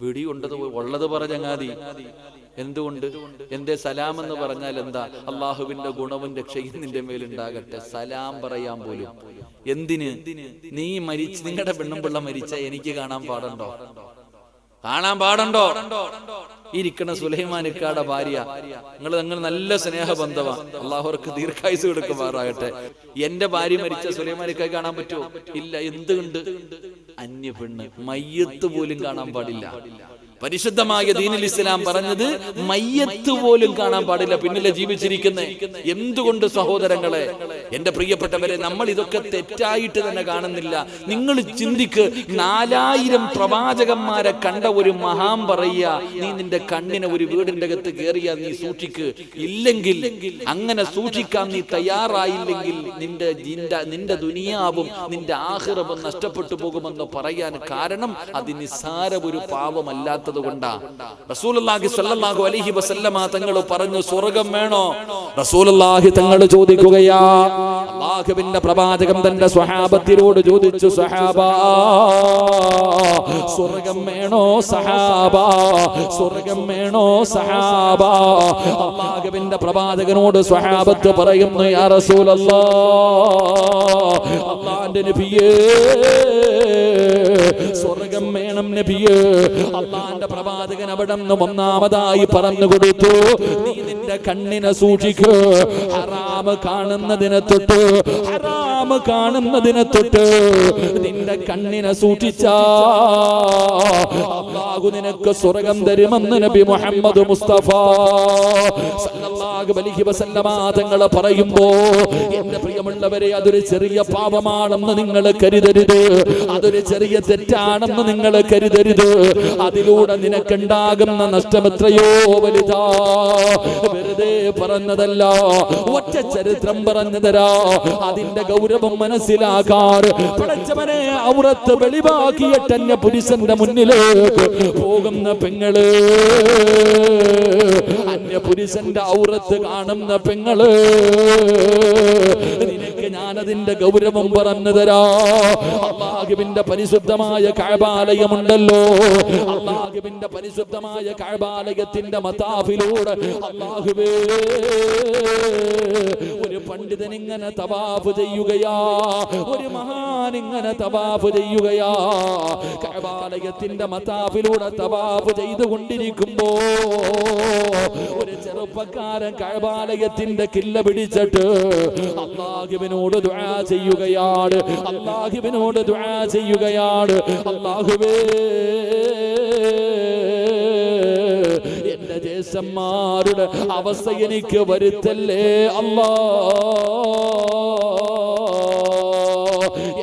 വിടിയുണ്ടത് ഉള്ളത് പറ ചങ്ങാതി. എന്തുകൊണ്ട്? എന്റെ സലാം എന്ന് പറഞ്ഞാൽ എന്താ? അള്ളാഹുവിന്റെ ഗുണവും രക്ഷയും നിന്റെ മേലുണ്ടാകട്ടെ. സലാം പറയാൻ പോലും എന്തിന്? നീ മരിച്ച്, നിങ്ങളുടെ പെണ്ണും പിള്ള മരിച്ച എനിക്ക് കാണാൻ പാടുണ്ടോ? കാണാൻ പാടുണ്ടോ? ഇരിക്കണ സുലൈമാനിക്കാടെ ഭാര്യ, നിങ്ങൾ നല്ല സ്നേഹബന്ധമാണ്. അള്ളാഹുർക്ക് ദീർഘായുസ് കൊടുക്കുമാറാകട്ടെ. എന്റെ ഭാര്യ മരിച്ച സുലൈമാനിക്കായി കാണാൻ പറ്റുമോ? ഇല്ല. എന്തുകൊണ്ട്? അന്യ പെണ്ണ്, മയ്യത്ത് പോലും കാണാൻ പാടില്ല. പരിശുദ്ധമായ ദീനുൽ ഇസ്ലാം പറഞ്ഞത് മയ്യത്ത് പോലും കാണാൻ പാടില്ല, പിന്നിലെ ജീവിച്ചിരിക്കുന്ന. എന്തുകൊണ്ട് സഹോദരങ്ങളെ, എന്റെ പ്രിയപ്പെട്ടവരെ, നമ്മൾ ഇതൊക്കെ തെറ്റായിട്ട് തന്നെ കാണുന്നില്ല. നിങ്ങൾ ചിന്തിക്ക്, 4000 പ്രവാചകന്മാരെ കണ്ട ഒരു മഹാൻ പറയുക, നീ നിന്റെ കണ്ണിനെ ഒരു വീടിന്റെ അകത്ത് കയറിയാ നീ സൂക്ഷിക്ക്. ഇല്ലെങ്കിൽ, അങ്ങനെ സൂക്ഷിക്കാൻ നീ തയ്യാറായില്ലെങ്കിൽ നിന്റെ ദുനിയാവും നിന്റെ ആഖിറവും നഷ്ടപ്പെട്ടു പോകുമെന്ന് പറയാൻ കാരണം അത് നിസ്സാര ഒരു പാപമല്ലാത്ത റസൂലുള്ളാഹി സ്വല്ലല്ലാഹു അലൈഹി വസല്ലമ തങ്ങൾ പറഞ്ഞു, സ്വർഗ്ഗം വേണോ? റസൂലുള്ളാഹി തങ്ങൾ ചോദിക്കുകയാ. അല്ലാഹുവിന്റെ പ്രവാചകൻ തന്റെ സ്വഹാബത്തിനോട് ചോദിച്ചു, സഹാബാ സ്വർഗ്ഗം വേണോ? സഹാബാ സ്വർഗ്ഗം വേണോ? സഹാബാ. അല്ലാഹുവിന്റെ പ്രവാചകനോട് സ്വഹാബത്ത് പറയുന്നു, യാ റസൂലല്ലാഹ്, അല്ലാഹുവിന്റെ നബിയേ സ്വർഗ്ഗം വേണം നബിയേ. അല്ലാഹുവിന്റെ പ്രവാചകൻ അവിടെ നിന്ന് ഒന്നാമതായി പറഞ്ഞു കൊടുത്തു, നീ നിന്റെ കണ്ണിനെ സൂക്ഷിക്ക്. ഹറാം കാണുന്നതിനെ തൊട്ട് നിന്റെ കണ്ണിനെ സൂക്ഷിച്ചാ അല്ലാഹു നിനക്ക് സ്വർഗ്ഗം തരുമെന്ന് നബി മുഹമ്മദ് മുസ്തഫ സല്ലല്ലാഹു അലൈഹി വസല്ലമ തങ്ങൾ പറയുമ്പോ, എന്റെ പ്രിയമുള്ളവരെ, അതൊരു ചെറിയ പാപമാണെന്ന് നിങ്ങൾ കരുതരുത്. അതൊരു ചെറിയ തെറ്റാണെന്ന് നിങ്ങൾ കരുതരുത്. അതിലൂടെ നിനക്കുണ്ടാകുന്ന നഷ്ടം എത്രയോ വലുതാ. വെറുതെ പറഞ്ഞതല്ല, ഒറ്റ ചരിത്രം പറഞ്ഞു തരാ. അതിന്റെ ഗൗരവം മനസ്സിലാക്കാറ്. പടച്ചവനെ ഔറത്ത് വെളിവാക്കിയിട്ട് അന്യ പുരുഷന്റെ മുന്നിലേക്ക് പോകുന്ന പെങ്ങള്, അന്യ പുരുഷന്റെ ഔറത്ത് കാണുന്ന പെങ്ങള്, നിനക്ക് ഞാനതിന്റെ ഗൗരവം പറഞ്ഞു തരാ. അല്ലാഹുവിന്റെ പരിശുദ്ധമായ കഅബാലയമുണ്ടല്ലോ, അല്ലാഹുവിന്റെ പരിശുദ്ധമായ കഅബാലയത്തിന്റെ മതാഫിലൂടെ അല്ലാഹുവേ ഒരു പണ്ഡിതൻ ഇങ്ങനെ തവാഫ് ചെയ്യുകയാ, ഒരു മഹാൻ ഇങ്ങനെ തവാഫ് ചെയ്യുകയാ. കഅബാലയത്തിന്റെ മതാഫിലൂടെ തവാഫ് ചെയ്തുകൊണ്ടിരിക്കുമ്പോ ഒരു ചെറുപ്പക്കാരൻ കഅബാലയത്തിന്റെ കില്ല പിടിച്ചിട്ട് അല്ലാഹുവിനോട് ദുആ ചെയ്യുകയാണ്. അല്ലാഹുവിനോട് ദുആ ചെയ്യുകയാണ്. അല്ലാഹുവേ, എന്റെ ജ്യേഷ്ഠന്മാരുടെ അവസ്ഥ എനിക്ക് വരുത്തല്ലേ അല്ലാ.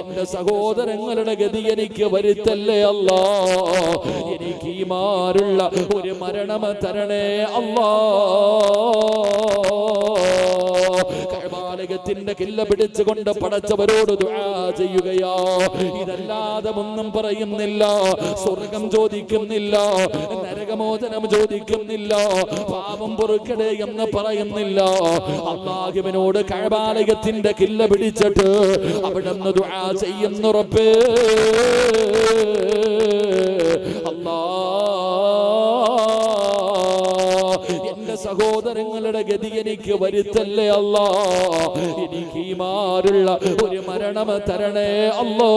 എന്റെ സഹോദരങ്ങളുടെ ഗതി എനിക്ക് വരുത്തല്ലേ അല്ലാ. എനിക്ക് ഈമാനുള്ള ഒരു മരണം തരണേ അല്ലാ. കഅബാലയത്തിന്റെ കില്ല പിടിച്ചുകൊണ്ട് പടച്ചവരോട് ദുആ ചെയ്യുകയാ. ഇതല്ലാതെ ഒന്നും പറയുന്നില്ല. സ്വർഗം ചോദിക്കുന്നില്ല, നരകമോചനം ചോദിക്കുന്നില്ല, പാപം പൊറുക്കണേ എന്ന് പറയുന്നില്ല. അല്ലാഹുവിനോട് കഅബാലയത്തിന്റെ കില്ല പിടിച്ചിട്ട് അവിടുന്ന് ദുആ ചെയ്യുന്നു. റബ്ബേ അല്ലാ, എന്റെ സഹോദരങ്ങളുടെ ഗതി എനിക്ക് വരുത്തല്ലേ അല്ലാ. എനിക്ക് ഈമാനുള്ള ഒരു മരണം തരണേ അല്ലാ.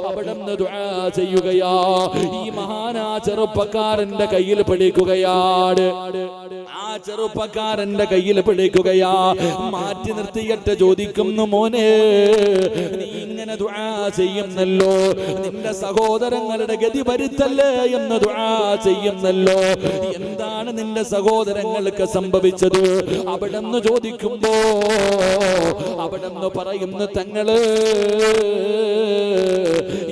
അവിടുന്ന് ദുആ ചെയ്യുകയാ. ഈ മഹാനാ ചെറുപ്പക്കാരന്റെ കയ്യിൽ പിടിക്കുകയാണ്. ആ ചെറുപ്പക്കാരന്റെ കയ്യിൽ പിടിക്കുകയാ. മാറ്റി നിർത്തിയിട്ട് ചോദിക്കുന്നു, മോനെ നീ ഇങ്ങനെ ദുആ ചെയ്യുന്നല്ലോ, നിന്റെ സഹോദരങ്ങളുടെ ഗതി വരുത്തല്ലേ എന്ന് ദുആ ചെയ്യുന്നല്ലോ, എന്താണ് നിന്റെ സഹോദരങ്ങൾക്ക് സംഭവിച്ചത്? അവിടെന്ന് ചോദിക്കുമ്പോ അവിടെന്ന് പറയുന്നു, തങ്ങള്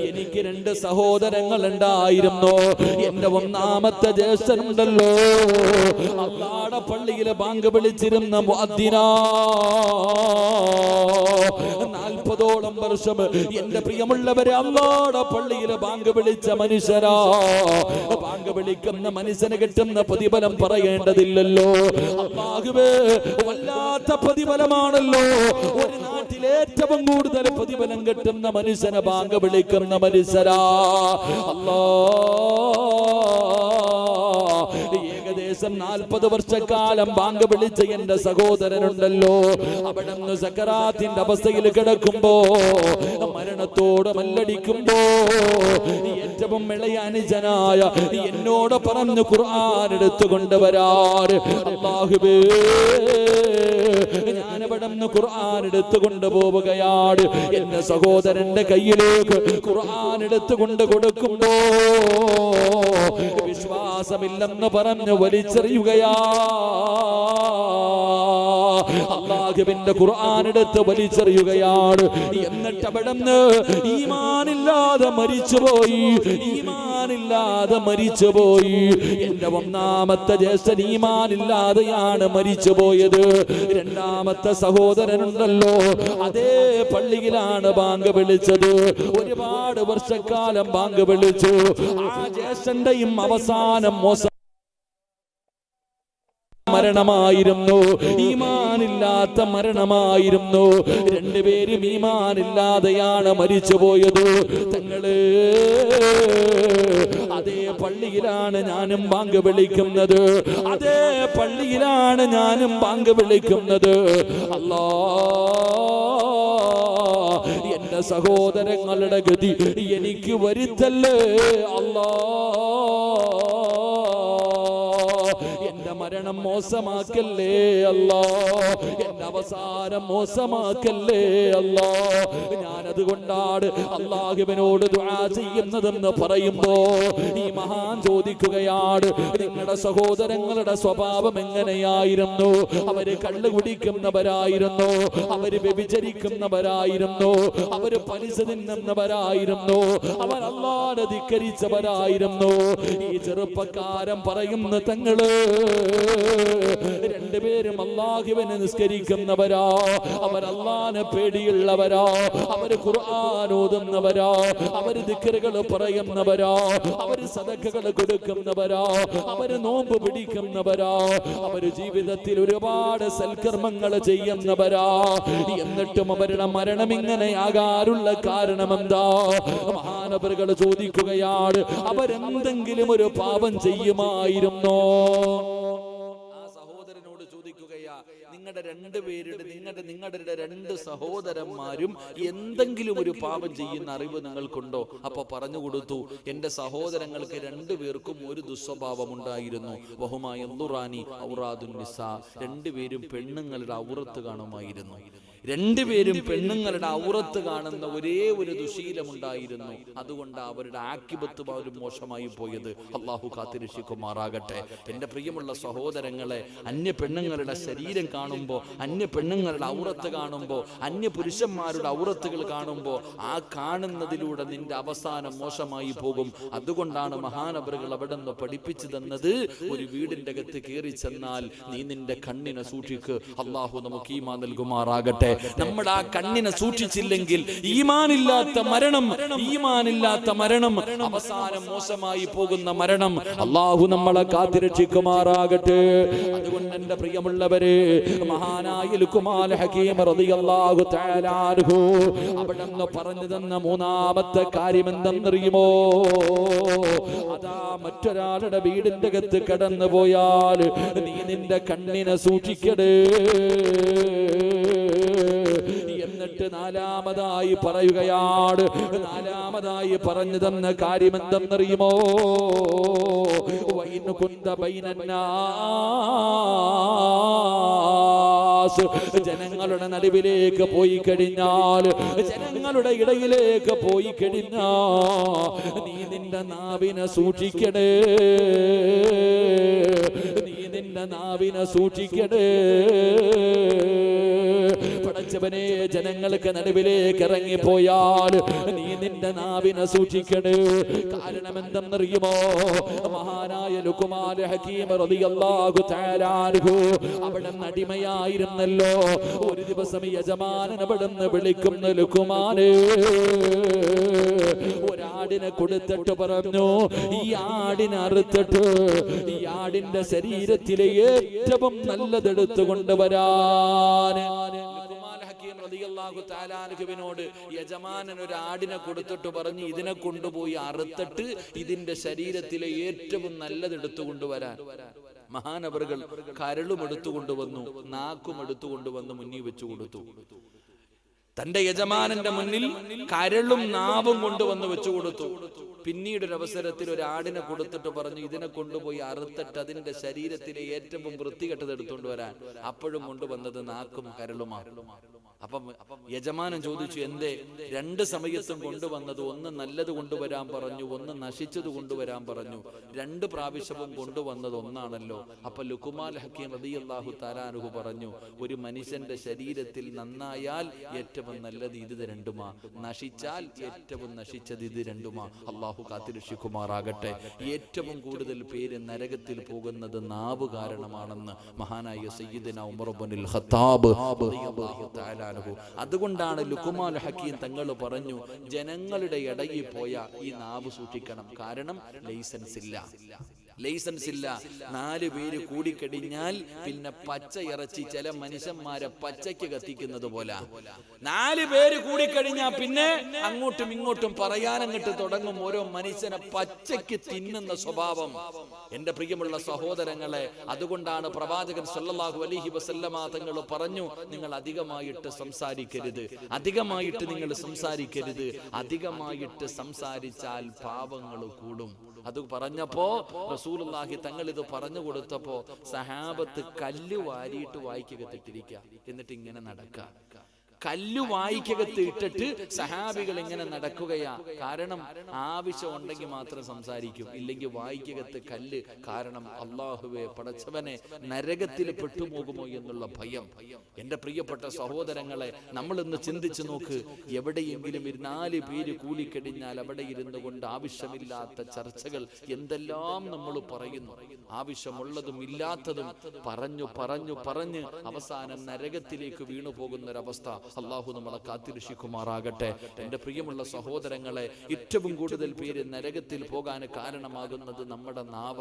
എനിക്ക് 2 സഹോദരങ്ങൾ ഉണ്ടായിരുന്നു. എന്റെ ഒന്നാമത്തെ ജ്യേഷ്ഠനുണ്ടല്ലോ, അല്ലാഹുവിന്റെ പള്ളിയിലെ ബാങ്ക് വിളിച്ചിരുന്ന മുഅദ്ദിനാ. 40ഓളം വർഷം എന്റെ പ്രിയമുള്ളവരെ അല്ലാഹുവിന്റെ പള്ളിയിലെ ബാങ്ക് വിളിച്ച മനുഷ്യരാ. ബാങ്ക് വിളിക്കുന്ന മനുഷ്യന് കിട്ടുന്ന പ്രതിഫലം പറയേണ്ടതില്ലല്ലോ. അല്ലാഹുവേ, വല്ലാത്ത പ്രതിഫലമാണല്ലോ. ഒരു നാട്ടിൽ ഏറ്റവും കൂടുതൽ പ്രതിഫലം കിട്ടുന്ന മനുഷ്യനെ ബാങ്ക് വിളിക്കുന്ന മനുഷ്യരാ. ഏകദേശം 40 വർഷക്കാലം ബാങ്ക് വിളിച്ച എന്റെ സഹോദരനുണ്ടല്ലോ, അവിടുന്ന് സക്കറാത്തിന്റെ അവസ്ഥയിൽ കിടക്കുമ്പോ, മരണത്തോട് മല്ലടിക്കുമ്പോ, ഏറ്റവും ഇളയ അനുജനായ എന്നോട് പറഞ്ഞു ഖുർആൻ എടുത്തുകൊണ്ടുവരാറ്. അല്ലാഹുവേ, ഞാൻ അവിടുന്ന് ഖുർആൻ എടുത്തുകൊണ്ട് പോവുകയാണ്. എന്റെ സഹോദരന്റെ കയ്യിലേക്ക് ഖുർആൻ എടുത്തുകൊണ്ട് കൊടുക്കുമ്പോ വിശ്വാസമില്ലെന്ന് പറഞ്ഞ് വലിച്ചെറിയുകയാ. അല്ലാഹുവിന്റെ ഖുർആൻ എടുത്ത് വലിച്ചെറിയുകയാണ്. എന്നിട്ട് അവിടുന്ന് ഈമാനില്ലാതെ മരിച്ചുപോയി. ഈമാനില്ലാതെ മരിച്ചുപോയി. എന്റെ ഒന്നാമത്തെ ജ്യേഷ്ഠൻ ഈമാനില്ലാതെയാണ് മരിച്ചുപോയത്. രണ്ടാമത്തെ സഹോദരനുണ്ടല്ലോ, അതേ പള്ളിയിലാണ് ബാങ്ക് വിളിച്ചത്. ഒരുപാട് വർഷക്കാലം ബാങ്ക് വിളിച്ചു. ആ ജ്യേഷ്ഠന്റെയും അവസാനം മോശം മരണമായിരുന്നു, ഈമാനില്ലാത്ത മരണമായിരുന്നു. 2 പേരും ഈമാനില്ലാതെയാണ് മരിച്ചുപോയത്. തങ്ങള് അതേ പള്ളിയിലാണ് ഞാനും ബാങ്ക് വിളിക്കുന്നത്. അതേ പള്ളിയിലാണ് ഞാനും ബാങ്ക് വിളിക്കുന്നത്. അല്ലാ, എന്റെ സഹോദരങ്ങളുടെ ഗതി എനിക്ക് വരുത്തല്ലേ അല്ലാ. എന്റെ മരണം മോശമാക്കല്ലേ അല്ലാ. എന്റെ അവസാനം മോശമാക്കല്ലേ അല്ലാ. ഞാനതുകൊണ്ടാണ് അല്ലാഹുവിനോട് ദുആ ചെയ്യുന്നതെന്ന് പറയുമ്പോ ഈ മഹാൻ ചോദിക്കുകയാണ്, നിങ്ങളുടെ സഹോദരങ്ങളുടെ സ്വഭാവം എങ്ങനെയായിരുന്നു? അവര് കള്ളു കുടിക്കുന്നവരായിരുന്നു, അവര് വ്യഭിചരിക്കുന്നവരായിരുന്നു, അവര് പലിശ തിന്നുന്നവരായിരുന്നു, അവർ അല്ലാഹുവിനെ ധിക്കരിച്ചവരായിരുന്നു. ഈ ചെറുപ്പക്കാരൻ പറയുന്ന, തങ്ങള് 2 പേരും അല്ലാഹുവിനെ നിസ്കരിക്കുന്നവരാ, അവർ അല്ലാഹുവിനെ പേടിയുള്ളവരാ, അവര് ഖുർആൻ ഓതുന്നവരാ, അവര് ദിക്റുകൾ പറയുന്നവരാ, അവര് സദഖകൾ കൊടുക്കുന്നവരാ, അവര് നോമ്പ് പിടിക്കുന്നവരാ, അവര് ജീവിതത്തിൽ ഒരുപാട് സൽക്കർമ്മങ്ങൾ ചെയ്യുന്നവരാ. എന്നിട്ടും അവരുടെ മരണം ഇങ്ങനെയാകാറുള്ള കാരണം എന്താ? മഹാനവറുകൾ ചോദിക്കുകയാണ്, അവരെന്തെങ്കിലും ഒരു പാപം ചെയ്യുമായിരുന്നോ? ആ സഹോദരനോട് ചോദിക്കുകയാ, നിങ്ങളുടെ 2 പേരുടെ നിങ്ങളുടെ 2 സഹോദരന്മാരും എന്തെങ്കിലും ഒരു പാപം ചെയ്യുന്ന അറിവ് നിങ്ങൾക്കുണ്ടോ? അപ്പൊ പറഞ്ഞു കൊടുത്തു, എന്റെ സഹോദരങ്ങൾക്ക് 2 പേർക്കും ഒരു ദുസ്വഭാവം ഉണ്ടായിരുന്നു. വഹുമായ ഔറാദുൻ നിസാ, 2 പേരും പെണ്ണുങ്ങളുടെ ഔറത്ത് കാണുമായിരുന്നു. രണ്ടുപേരും പെണ്ണുങ്ങളുടെ ഔറത്ത് കാണുന്ന ഒരേ ഒരു ദുശീലമുണ്ടായിരുന്നു. അതുകൊണ്ട് അവരുടെ ആക്കിബത്ത് പോലും മോശമായി പോയത്. അള്ളാഹു കാത്തിരക്ഷിക്കുമാറാകട്ടെ. എൻ്റെ പ്രിയമുള്ള സഹോദരങ്ങളെ, അന്യ പെണ്ണുങ്ങളുടെ ശരീരം കാണുമ്പോൾ, അന്യ പെണ്ണുങ്ങളുടെ ഔറത്ത് കാണുമ്പോൾ, അന്യ പുരുഷന്മാരുടെ ഔറത്തുകൾ കാണുമ്പോൾ ആ കാണുന്നതിലൂടെ നിന്റെ അവസാനം മോശമായി പോകും. അതുകൊണ്ടാണ് മഹാനവറുകൾ അവിടെ നിന്ന് പഠിപ്പിച്ചു തന്നത്, ഒരു വീടിന്റെ അകത്ത് കയറി ചെന്നാൽ നീ നിന്റെ കണ്ണിനെ സൂക്ഷിക്ക്. അള്ളാഹു നമുക്ക് ഈമാൻ നൽകുമാറാകട്ടെ. നമ്മൾ ആ കണ്ണിനെ സൂക്ഷിച്ചില്ലെങ്കിൽ ഈമാനില്ലാത്ത മരണം അവസാനം മോശമായി പോകുന്ന മരണം. അള്ളാഹു നമ്മളെ കാത്തിരക്ഷിക്കുമാറാകട്ടെ. അതുകൊണ്ട് എന്റെ പ്രിയമുള്ളവരെ, മഹാനായ ലുഖ്മാൻ ഹകീം റളിയല്ലാഹു തആല അൻഹു അവിടുന്ന് പറഞ്ഞു തന്ന മൂന്നാമത്തെ കാര്യം എന്തെന്നറിയുമോ? അതാ മറ്റൊരാളുടെ വീടിന്റെ അകത്ത് കടന്നു പോയാൽ നീ നിന്റെ കണ്ണിനെ സൂക്ഷിക്കണേ. എന്നിട്ട് നാലാമതായി പറയുകയാണ്, നാലാമതായി പറഞ്ഞു തന്ന കാര്യം എന്തെന്നറിയുമോ? വൈൻ കുന്ത ബൈനന്നാസ്, ജനങ്ങളുടെ നടുവിലേക്ക് പോയി കഴിഞ്ഞാൽ, ജനങ്ങളുടെ ഇടയിലേക്ക് പോയി കഴിഞ്ഞാൽ നീ നിന്റെ നാവിനെ സൂക്ഷിക്കണേ. നീ നിന്റെ നാവിനെ സൂക്ഷിക്കണേ. പടച്ചവനെ, ജനങ്ങൾക്ക് നടുവിലേക്ക് ഇറങ്ങിപ്പോയാൽ നീ നിന്റെ നാവിനെ സൂക്ഷിക്കണേ. കാരണം എന്തെന്നറിയുമോ? മഹാനായ ലുഖ്മാൻ ഹകീം റളിയല്ലാഹു തആല അൻഹു അവിടെ അടിമയായിരുന്നല്ലോ. ഒരു ദിവസം യജമാനൻ അവിടുന്ന് വിളിക്കുന്ന, ലുഖ്മാനേ, ഒരാടിനെ കൊടുത്തിട്ട് പറഞ്ഞു, ഈ ആടിനെ അറുത്തിട്ട് ഈ ആടിന്റെ ശരീരത്തിലെ ഏറ്റവും നല്ലതെടുത്തു കൊണ്ടുവരാൻ. ോട് യജമാനൻ ഒരു ആടിനെ കൊടുത്തിട്ട് പറഞ്ഞ്, ഇതിനെ കൊണ്ടുപോയി അറുത്തിട്ട് ഇതിന്റെ ശരീരത്തിലെ ഏറ്റവും നല്ലത് എടുത്തു കൊണ്ടുവരാൻ. മഹാനവറുകൾ കരളും എടുത്തുകൊണ്ടുവന്നു, നാക്കും എടുത്തുകൊണ്ടുവന്ന് മുന്നിൽ വെച്ചു കൊടുത്തു. തന്റെ യജമാനന്റെ മുന്നിൽ കരളും നാവും കൊണ്ടുവന്ന് വെച്ചു കൊടുത്തു. പിന്നീട് ഒരു അവസരത്തിൽ ഒരു ആടിനെ കൊടുത്തിട്ട് പറഞ്ഞു, ഇതിനെ കൊണ്ടുപോയി അറുത്തിട്ട് അതിന്റെ ശരീരത്തിലെ ഏറ്റവും വൃത്തികെട്ടത് എടുത്തുകൊണ്ട് വരാൻ. അപ്പോഴും കൊണ്ടുവന്നത് നാക്കും കരളുമാണ്. അപ്പം യജമാനൻ ചോദിച്ചു, എന്തേ രണ്ട് സമയത്തും കൊണ്ടുവന്നത്? ഒന്ന് നല്ലത് കൊണ്ടുവരാൻ പറഞ്ഞു, ഒന്ന് നശിച്ചത് കൊണ്ടുവരാൻ പറഞ്ഞു. രണ്ട് പ്രാവശ്യവും കൊണ്ടുവന്നത് ഒന്നാണല്ലോ. അപ്പൊ ലുഖ്മാൻ ഹകീം റളിയല്ലാഹു തആല അൻഹു പറഞ്ഞു, ഒരു മനുഷ്യന്റെ ശരീരത്തിൽ നന്നായാൽ ഏറ്റവും നല്ലത് ഇത് രണ്ടുമാ, നശിച്ചാൽ ഏറ്റവും നശിച്ചത് ഇത് രണ്ടുമാ. അള്ളാഹു കാത്തിരക്ഷിക്കുമാറാകട്ടെ. ഏറ്റവും കൂടുതൽ പേര് നരകത്തിൽ പോകുന്നത് നാവ് കാരണമാണെന്ന് മഹാനായ സയ്യിദുനാ ഉമർ ഇബ്നുൽ ഖത്താബ് റളിയല്ലാഹു തആല. അതുകൊണ്ടാണ് ലുഖ്മാൻ ഹകീം തങ്ങൾ പറഞ്ഞു, ജനങ്ങളുടെ ഇടയിൽ പോയ ഈ നാവ് സൂക്ഷിക്കണം. കാരണം ലൈസൻസ് ഇല്ല. 4 പേര് കൂടിക്കഴിഞ്ഞാൽ പിന്നെ പച്ച ഇറച്ചി ചില മനുഷ്യന്മാരെ പച്ചയ്ക്ക് കത്തിക്കുന്നത് പോലെ. 4 പേര് കൂടിക്കഴിഞ്ഞാൽ പിന്നെ അങ്ങോട്ടും ഇങ്ങോട്ടും പറയാനങ്ങോട്ട് തുടങ്ങും. ഓരോ മനുഷ്യനെ പച്ചയ്ക്ക് തിന്നുന്ന സ്വഭാവം. എന്റെ പ്രിയമുള്ള സഹോദരങ്ങളെ, അതുകൊണ്ടാണ് പ്രവാചകൻ സല്ലല്ലാഹു അലൈഹി വസല്ലമ തങ്ങൾ പറഞ്ഞു, നിങ്ങൾ അധികമായിട്ട് സംസാരിക്കരുത്, അധികമായിട്ട് സംസാരിച്ചാൽ പാപങ്ങൾ കൂടും. അത് പറഞ്ഞപ്പോ റസൂലുള്ളാഹി തങ്ങൾ ഇത് പറഞ്ഞു കൊടുത്തപ്പോ സഹാബത്ത് കല്ല് വാരിയിട്ട് വായിക്കകത്തിട്ടിരിക്കുക, എന്നിട്ട് ഇങ്ങനെ നടക്കുക. കല്ല് വായിക്കകത്ത് ഇട്ടിട്ട് സഹാബികൾ ഇങ്ങനെ നടക്കുകയാ. കാരണം ആവശ്യം ഉണ്ടെങ്കിൽ മാത്രം സംസാരിക്കും, ഇല്ലെങ്കിൽ വായിക്കകത്ത് കല്ല്. കാരണം അല്ലാഹുവേ, പടച്ചവനെ, നരകത്തിൽ പെട്ടുപോകുമോ എന്നുള്ള ഭയം. എന്റെ പ്രിയപ്പെട്ട സഹോദരങ്ങളെ, നമ്മൾ ഇന്ന് ചിന്തിച്ചു നോക്ക്. എവിടെയെങ്കിലും 4 പേര് കൂടിക്കഴിഞ്ഞാൽ അവിടെ ഇരുന്നു കൊണ്ട് ആവശ്യമില്ലാത്ത ചർച്ചകൾ എന്തെല്ലാം നമ്മൾ പറയുന്നു. ആവശ്യമുള്ളതും ഇല്ലാത്തതും പറഞ്ഞ് അവസാനം നരകത്തിലേക്ക് വീണു പോകുന്നൊരവസ്ഥ. അള്ളാഹു നമ്മളെ കാത്തിരക്ഷിക്കുമാറാകട്ടെ. എന്റെ പ്രിയമുള്ള സഹോദരങ്ങളെ, ഏറ്റവും കൂടുതൽ പേര് നരകത്തിൽ പോകാൻ കാരണമാകുന്നത് നമ്മുടെ നാവ.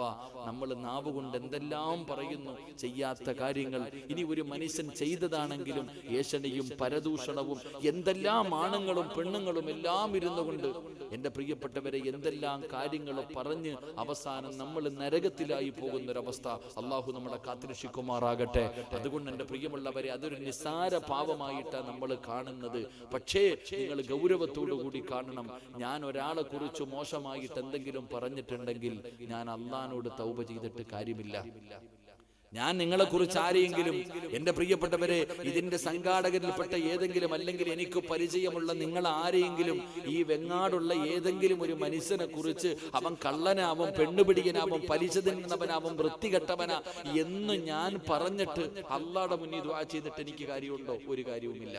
നമ്മൾ നാവ് കൊണ്ട് എന്തെല്ലാം പറയുന്നു, ചെയ്യാത്ത കാര്യങ്ങൾ. ഇനി ഒരു മനുഷ്യൻ ചെയ്തതാണെങ്കിലും ഏഷണിയും പരദൂഷണവും എന്തെല്ലാം ആണുങ്ങളും പെണ്ണുങ്ങളും എല്ലാം ഇരുന്നു കൊണ്ട് എന്റെ പ്രിയപ്പെട്ടവരെ എന്തെല്ലാം കാര്യങ്ങൾ പറഞ്ഞ് അവസാനം നമ്മൾ നരകത്തിലായി പോകുന്നൊരവസ്ഥ. അള്ളാഹു നമ്മളെ കാത്തിരക്ഷിക്കുമാറാകട്ടെ. അതുകൊണ്ട് എന്റെ പ്രിയമുള്ളവരെ, അതൊരു നിസ്സാര പാപമായിട്ടാണ് നമ്മൾ കാണുന്നത്. പക്ഷേ നിങ്ങൾ ഗൗരവത്തോടു കൂടി കാണണം. ഞാൻ ഒരാളെ കുറിച്ച് മോശമായിട്ട് എന്തെങ്കിലും പറഞ്ഞിട്ടുണ്ടെങ്കിൽ ഞാൻ അള്ളാഹുവിനോട് തൗബ ചെയ്തിട്ട് കാര്യമില്ല. ഞാൻ നിങ്ങളെക്കുറിച്ച് ആരെയെങ്കിലും, എൻ്റെ പ്രിയപ്പെട്ടവരെ, ഇതിന്റെ സംഘാടകരിൽപ്പെട്ട ഏതെങ്കിലും അല്ലെങ്കിൽ എനിക്ക് പരിചയമുള്ള നിങ്ങൾ ആരെയെങ്കിലും ഈ വെങ്ങാടുള്ള ഏതെങ്കിലും ഒരു മനുഷ്യനെ കുറിച്ച് അവൻ കള്ളനാവും, പെണ്ണുപിടിയനാവും, പലിശ തിന്നുന്നവനാവും, വൃത്തികെട്ടവനാ എന്ന് ഞാൻ പറഞ്ഞിട്ട് അള്ളാഹുടെ മുന്നിൽ ദുആ ചെയ്തിട്ട് എനിക്ക് കാര്യമുണ്ടോ? ഒരു കാര്യവുമില്ല.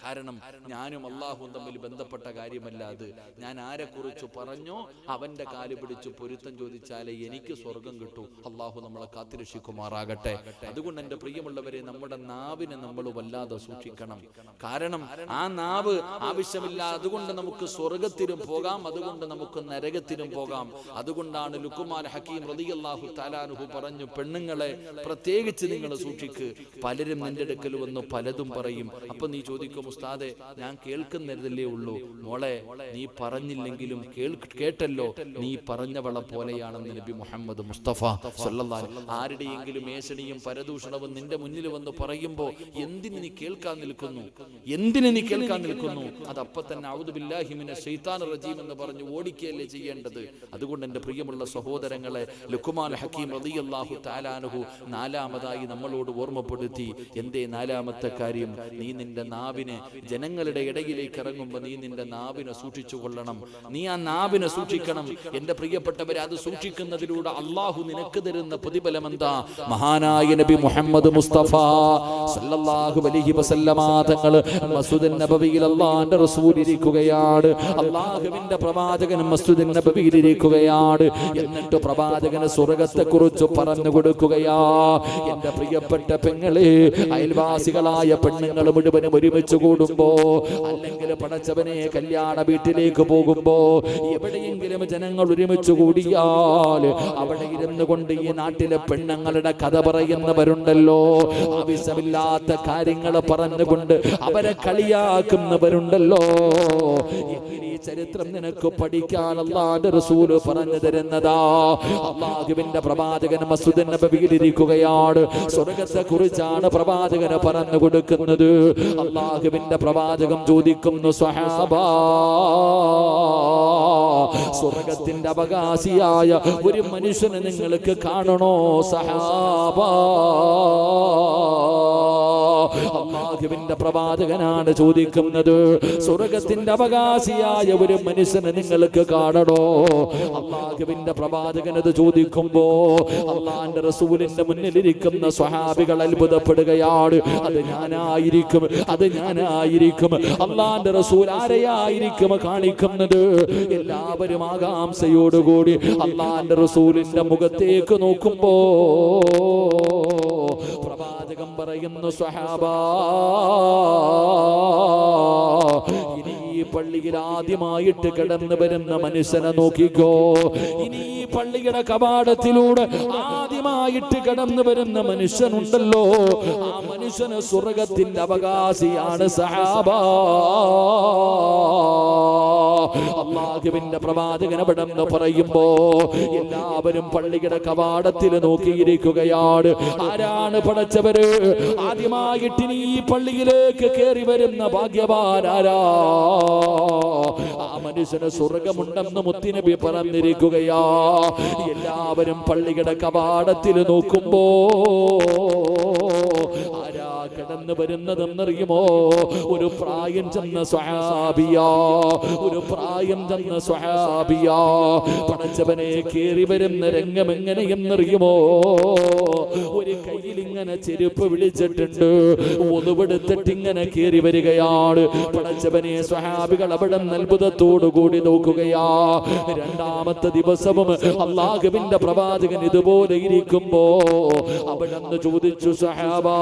കാരണം ഞാനും അള്ളാഹുവും തമ്മിൽ ബന്ധപ്പെട്ട കാര്യമല്ല അത്. ഞാൻ ആരെക്കുറിച്ച് പറഞ്ഞോ അവന്റെ കാല് പിടിച്ച് പൊരുത്തം ചോദിച്ചാലേ എനിക്ക് സ്വർഗം കിട്ടൂ. അള്ളാഹു നമ്മളെ കാത്തിരക്ഷിക്കുമാറാകട്ടെ. അതുകൊണ്ട് എൻ്റെ പ്രിയമുള്ളവരെ, നമ്മുടെ നാവിനെ നമ്മൾ വല്ലാതെ സൂക്ഷിക്കണം. കാരണം ആ നാവ് ആവശ്യമില്ല. അതുകൊണ്ട് നമുക്ക് സ്വർഗത്തിലും പോകാം, അതുകൊണ്ട് നമുക്ക് നരകത്തിലും പോകാം. അതുകൊണ്ടാണ് ലുഖ്മാൻ ഹക്കീം റളിയല്ലാഹു തആല അൻഹു പറഞ്ഞു, പെണ്ണുങ്ങളെ പ്രത്യേകിച്ച് നിങ്ങൾ സൂക്ഷിക്ക്. പലരും നിന്റെ അടുക്കൽ വന്ന് പലതും പറയും. അപ്പൊ നീ ചോദിക്കും, ഉസ്താദെ ഞാൻ കേൾക്കുന്നതല്ലേ ഉള്ളൂ. മോളെ, നീ പറഞ്ഞില്ലെങ്കിലും കേട്ടല്ലോ, നീ പറഞ്ഞവളെ പോലെയാണെന്ന് നബി മുഹമ്മദ് മുസ്തഫ സല്ലല്ലാഹു അലൈഹി വസല്ലം. ആരുടെയെങ്കിലും ഏഷണിയും പരദൂഷണവും നിന്റെ മുന്നിൽ വന്ന് പറയുമ്പോ എന്തിന് നീ കേൾക്കാൻ നിൽക്കുന്നു? എന്തിന് നീ കേൾക്കാൻ നിൽക്കുന്നു? അതപ്പോ തന്നെ അഊദു ബില്ലാഹി മിനശ് ശൈത്താനിർ റജീം എന്ന് പറഞ്ഞു ഓടിക്കുകയല്ലേ ചെയ്യേണ്ടത്. അതുകൊണ്ട് എൻ്റെ പ്രിയമുള്ള സഹോദരങ്ങളെ, ലുഖ്മാൻ ഹക്കീം റളിയല്ലാഹു തആല അൻഹു നാലാമതായി നമ്മളോട് ഓർമ്മപ്പെടുത്തി. എന്തേ നാലാമത്തെ കാര്യം? നീ നിന്റെ നാവിനെ ജനങ്ങളുടെ ഇടയിലേക്ക് ഇറങ്ങുമ്പോൾ നീ നിന്റെ നാവിനെ സൂക്ഷിച്ചു കൊള്ളണം. നീ ആ നാവിനെ സൂക്ഷിക്കണം. എൻ്റെ പ്രിയപ്പെട്ടവരെ, അത് സൂക്ഷിക്കുന്നതിലൂടെ അള്ളാഹു നിനക്ക് തരുന്ന പ്രതിഫലം എന്താ? മഹാനായ നബി മുഹമ്മദ് മുസ്തഫ സല്ലല്ലാഹു അലൈഹി വസല്ലമ തങ്ങൾ മസ്ജിദുൻ നബവിയിൽ അല്ലാഹുവിന്റെ റസൂൽ ഇരിക്കുകയാണ്. അല്ലാഹുവിന്റെ പ്രവാചകൻ മസ്ജിദുൻ നബവിയിൽ ഇരിക്കുകയാണ്. എന്നിട്ട് പ്രവാചകന് സ്വർഗ്ഗത്തെക്കുറിച്ച് പറഞ്ഞു കൊടുക്കുകയാ. എൻ്റെ പ്രിയപ്പെട്ട പെങ്ങളെ, അയൽവാസികളായ പെണ്ണുങ്ങൾ മുഴുവനും ഒരുമിച്ച് കൂടുമ്പോ, അല്ലെങ്കിൽ പടച്ചവനെ കല്യാണ വീട്ടിലേക്ക് പോകുമ്പോ, എവിടെയെങ്കിലും ജനങ്ങൾ ഒരുമിച്ച് കൂടിയാൽ അവിടെ ഇരുന്നു കൊണ്ട് ഈ നാട്ടിലെ പെണ്ണുങ്ങളുടെ കഥ പറയുന്നവരുണ്ടല്ലോ, ആവശ്യമില്ലാത്ത കാര്യങ്ങൾ പറഞ്ഞുകൊണ്ട് അവരെ കളിയാക്കുന്നവരുണ്ടല്ലോ. ചരിത്രം നിനക്ക് പഠിക്കാൻ അല്ലാഹുവിന്റെ റസൂൽ പറഞ്ഞു തരുന്നതാ. അല്ലാഹുവിന്റെ പ്രവാചകൻ മസ്ജിദുൻ നബവിയിൽ ഇരിക്കുകയാണ്. സ്വർഗ്ഗത്തെ കുറിച്ചാണ് പ്രവാചകന് പറഞ്ഞു കൊടുക്കുന്നത്. അല്ലാഹുവിന്റെ പ്രവാചകൻ ചോദിക്കുന്നു, സ്വഹാബാ, സ്വർഗ്ഗത്തിന്റെ അവകാശിയായ ഒരു മനുഷ്യനെ നിങ്ങൾക്ക് കാണണോ സഹാബാ? അല്ലാഹുവിന്റെ പ്രവാചകനാണ് ചോദിക്കുന്നത്, സ്വർഗ്ഗത്തിന്റെ അവകാശിയായ ഒരു മനുഷ്യനെ നിങ്ങൾക്ക് കാണണോ? അല്ലാഹുവിന്റെ പ്രവാചകൻ അത് ചോദിക്കുമ്പോ അല്ലാഹുവിന്റെ റസൂലിന്റെ മുന്നിലിരിക്കുന്ന സ്വഹാബികൾ അത്ഭുതപ്പെടുകയാണ്. അത് ഞാനായിരിക്കും, അത് ഞാനായിരിക്കും. അല്ലാഹുവിന്റെ റസൂൽ ആരെയായിരിക്കും കാണിക്കുന്നത്? എല്ലാവരും ആകാംക്ഷയോടുകൂടി അല്ലാഹുവിന്റെ റസൂലിന്റെ മുഖത്തേക്ക് നോക്കുമ്പോ പ്രവാചകൻ പറയുന്നു, സ്വഹാബാ, ഇനി ഈ പള്ളിയിൽ ആദ്യമായിട്ട് കടന്നു വരുന്ന മനുഷ്യനെ നോക്കിക്കോ. ഇനി ഈ പള്ളിയുടെ കവാടത്തിലൂടെ ആദ്യമായിട്ട് കടന്നു വരുന്ന മനുഷ്യനുണ്ടല്ലോ, ആ മനുഷ്യന് സ്വർഗ്ഗത്തിന്റെ അവകാശിയാണ് സഹാബാ. അല്ലാഹുവിന്റെ പ്രവാചകൻ അവിടെ നിന്ന് പറയുമ്പോ എല്ലാവരും പള്ളിയുടെ കവാടത്തിൽ നോക്കിയിരിക്കുകയാണ്. ആരാണ് പടച്ചവര്? ആദ്യമായിട്ട് ഈ പള്ളിയിലേക്ക് കയറി വരുന്ന ഭാഗ്യവാനാരാ? ആ മനുഷ്യന് സ്വർഗമുണ്ടെന്ന് മുത്തുനബി പറഞ്ഞിരിക്കുകയാ. എല്ലാവരും പള്ളിയുടെ കവാടത്തിൽ നോക്കുമ്പോ ആരാ കടന്നു വരുന്നതെന്നറിയുമോ? ഒരു പ്രായം ചെന്ന സ്വഹാബിയാ, ഒരു പ്രായം ചെന്ന സ്വഹാബിയാ. പടച്ചവനെ കേറി വരുന്ന രംഗം എങ്ങനെയെന്നറിയുമോ? ഒരു കയ്യിൽ ഇങ്ങനെ ചെരുപ്പ് വിളിച്ചിട്ടുണ്ട്, ഒതുവെടുത്തിട്ട് ഇങ്ങനെ കേറി വരികയാണ്. പടച്ചവനെ സ്വഹാബികൾ അവിടെ അത്ഭുതത്തോടു കൂടി നോക്കുകയാ. രണ്ടാമത്തെ ദിവസവും അല്ലാഹുവിന്റെ പ്രവാചകൻ ഇതുപോലെ ഇരിക്കുമ്പോ അവിടെ നിന്ന് ചോദിച്ചു, സ്വഹാബാ,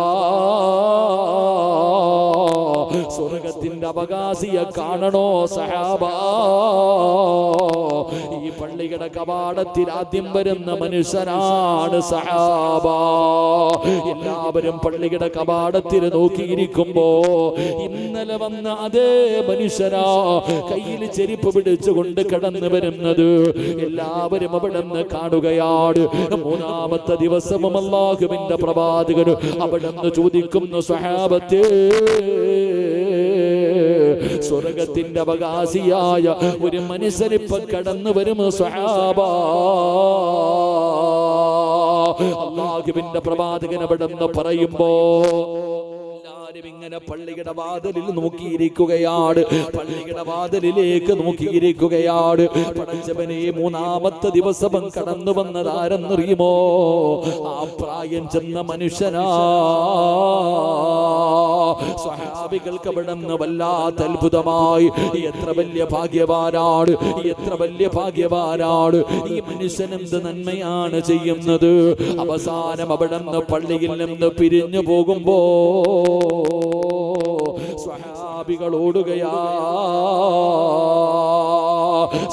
സ്വർഗ്ഗത്തിന്റെ അവകാശിയെ കാണണോ സഹാബാ? ഈ പള്ളിയുടെ കവാടത്തിൽ ആദ്യം വരുന്ന മനുഷ്യനാണ് സഹാബാ. എല്ലാവരും പള്ളിയുടെ കവാടത്തിൽ നോക്കിയിരിക്കുമ്പോ ഇന്നലെ വന്ന അതേ മനുഷ്യനാ കയ്യിൽ ചെരുപ്പ് പിടിച്ചുകൊണ്ട് കടന്നു വരുന്നത്. എല്ലാവരും അവിടെ നിന്ന് കാണുകയാണ്. മൂന്നാമത്തെ ദിവസവും അല്ലാഹുവിന്റെ പ്രവാചകൻ അവിടെ നിന്ന് ചോദിക്കുന്നു, സ്വഹാബത്തേ, സ്വർഗ്ഗത്തിന്റെ അവകാശിയായ ഒരു മനുഷ്യനിപ്പം കടന്നു വരും സ്വഹാബാ. അല്ലാഹുവിന്റെ പ്രവാചകൻ അവിടെന്ന് പറയുമ്പോ ഇങ്ങനെ പള്ളിയുടെ വാതിലിൽ നോക്കിയിരിക്കുകയാണ്, പള്ളിയുടെ വാതിലിലേക്ക് നോക്കിയിരിക്കുകയാണ്. പടച്ചവനെ, മൂന്നാമത്തെ ദിവസം കടന്നു വന്നത് ആരെന്നറിയുമോ? ആ പ്രായം ചെന്ന മനുഷ്യനാ. സ്വഹാബികൾക്ക് അവിടുന്ന് വല്ലാത്ത അത്ഭുതമായി. എത്ര വലിയ ഭാഗ്യവാനാണ്, എത്ര വലിയ ഭാഗ്യവാനാണ് ഈ മനുഷ്യൻ! എന്ത് നന്മയാണ് ചെയ്യുന്നത്! അവസാനം അവിടുന്ന് പള്ളിയിൽ നിന്ന് പിരിഞ്ഞു പോകുമ്പോ സ്വഹാബികൾ ഓടുകയാ.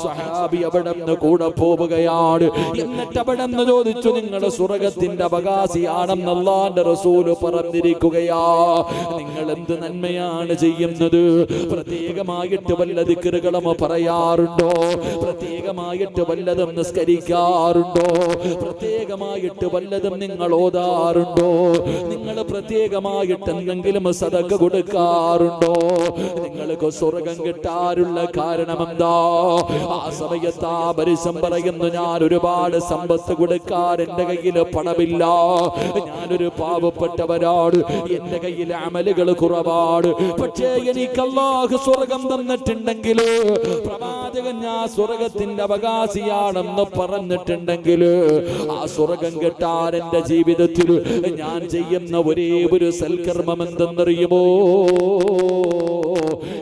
സ്വഹാബി അവിടുന്ന് കൂടെ പോവുകയാണ്. എന്നിട്ട് അവിടുന്ന് ചോദിച്ചു, നിങ്ങളുടെ സ്വർഗത്തിന്റെ അവകാശിയാണെന്ന് അല്ലാഹുവിന്റെ റസൂൽ പറഞ്ഞിരിക്കുകയാ. നിങ്ങൾ എന്ത് നന്മയാണ് ചെയ്യുന്നത്? പ്രത്യേകമായിട്ട് വല്ല ദിക്റുകളും പറയാറുണ്ടോ? പ്രത്യേകമായിട്ട് വല്ലതും നിസ്കരിക്കാറുണ്ടോ? പ്രത്യേകമായിട്ട് വല്ലതും നിങ്ങൾ ഓതാറുണ്ടോ? നിങ്ങൾ പ്രത്യേകമായിട്ട് എന്തെങ്കിലും സദഖ കൊടുക്കാറുണ്ടോ? നിങ്ങൾക്ക് സ്വർഗം കിട്ടാനുള്ള കാരണം എന്താ? ആ സമയത്ത് ആ മനുഷ്യൻ പറയുന്നു, ഞാൻ ഒരുപാട് സമ്പത്ത് കൊടുക്കാൻ എന്റെ കയ്യിൽ പണമില്ല, ഞാനൊരു പാവപ്പെട്ടവരാണ്, എന്റെ കയ്യിൽ അമലുകൾ കുറവാണ്. പക്ഷേ എനിക്ക് അല്ലാഹു സ്വർഗം തന്നിട്ടുണ്ടെങ്കിൽ, പ്രവാചകൻ ഞാൻ സ്വർഗത്തിന്റെ അവകാശിയാണെന്ന് പറഞ്ഞിട്ടുണ്ടെങ്കിൽ, ആ സ്വർഗം കിട്ടാൻ എന്റെ ജീവിതത്തിൽ ഞാൻ ചെയ്യുന്ന ഒരേ ഒരു സൽക്കർമ്മം എന്തെന്നറിയുമോ?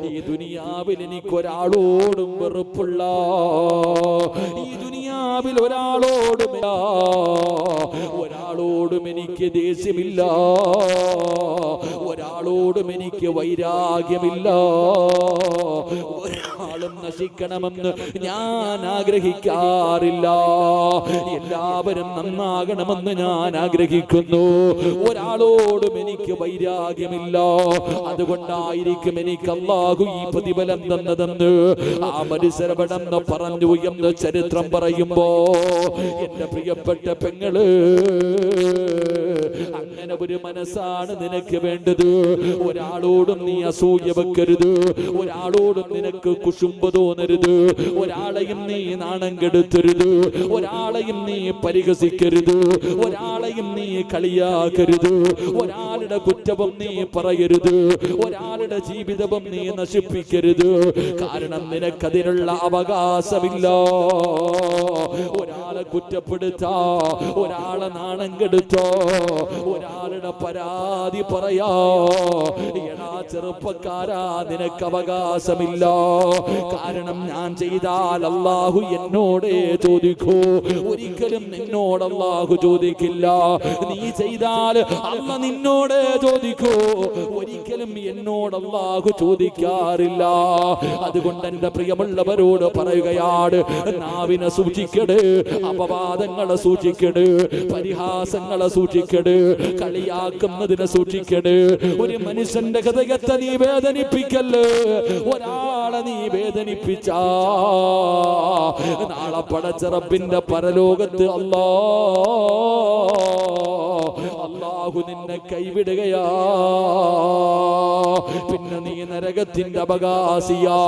ഈ ദുനിയാവിൽ എനിക്കൊരാളോടും വെറുപ്പുള്ള, ഈ ദുനിയാവിൽ ഒരാളോടും എനിക്ക് ദേഷ്യമില്ല, ഒരാളോടും എനിക്ക് വൈരാഗ്യമില്ല, ഒരാളും നശിക്കണമെന്ന് ഞാൻ ആഗ്രഹിക്കാറില്ല. എല്ലാവരും നന്നാകണമെന്ന് ഞാൻ ആഗ്രഹിക്കുന്നു. ഒരാളോടും എനിക്ക് വൈരാഗ്യമില്ല. അതുകൊണ്ടായിരിക്കും എനിക്ക് അല്ലാഹു ഈ പ്രതിഫലം തന്നതെന്ന് ആ മനുഷ്യരവിടെന്ന് പറഞ്ഞു എന്ന് ചരിത്രം പറയുമ്പോ, എന്റെ പ്രിയപ്പെട്ട പെങ്ങള്, അങ്ങനെ ഒരു മനസ്സാണ് നിനക്ക് വേണ്ടത്. ഒരാളോടും നീ അസൂയ വെക്കരുത്, ഒരാളോടും നിനക്ക് കുശുമ്പ് തോന്നരുത്, ഒരാളെയും നീ നാണം കെടുത്തരുത്, ഒരാളെയും നീ പരിഹസിക്കരുത്, ഒരാളെയും നീ കളിയാക്കരുത്, ഒരാളുടെ കുറ്റവും നീ പറയരുത്, ഒരാളുടെ ജീവിതവും നീ നശിപ്പിക്കരുത്. കാരണം നിനക്കതിനുള്ള അവകാശമില്ല. ഒരാളെ കുറ്റപ്പെടുത്താ, ഒരാളെ നാണം കെടുത്തോ, ഒരാളുടെ പരാതി പറയാ, എടാ ചെറുപ്പക്കാരാ, നിനക്ക് അവകാശമില്ല. കാരണം ഞാൻ ചെയ്താൽ അല്ലാഹു എന്നോടേ ചോദിക്കൂ, ഒരിക്കലും നിന്നോട് അല്ലാഹു ചോദിക്കില്ല. നീ ചെയ്താൽ അല്ലാഹു നിന്നോട് ചോദിക്കൂ, ഒരിക്കലും എന്നോട് അല്ലാഹു ചോദിക്കാറില്ല. അതുകൊണ്ട് എന്റെ പ്രിയമുള്ളവരോട് പറയുകയാണ്, നാവിനെ സൂക്ഷിക്കട്, അപവാദങ്ങളെ സൂക്ഷിക്കട്, പരിഹാസങ്ങളെ സൂക്ഷിക്കട്, കളിയാക്കുന്നതിനെ സൂക്ഷിക്കട്. ഒരു മനുഷ്യന്റെ ഹൃദയത്തെ നീ വേദനിപ്പിക്കല്ലേ. ഒരാളെ നീ വേദനിപ്പിച്ചാ നാളെ പടച്ച റബ്ബിന്റെ പരലോകത്ത് അല്ലാഹു നിന്നെ കൈവിടുകയാ. പിന്നെ നീ നരകത്തിന്റെ അവകാശിയാ.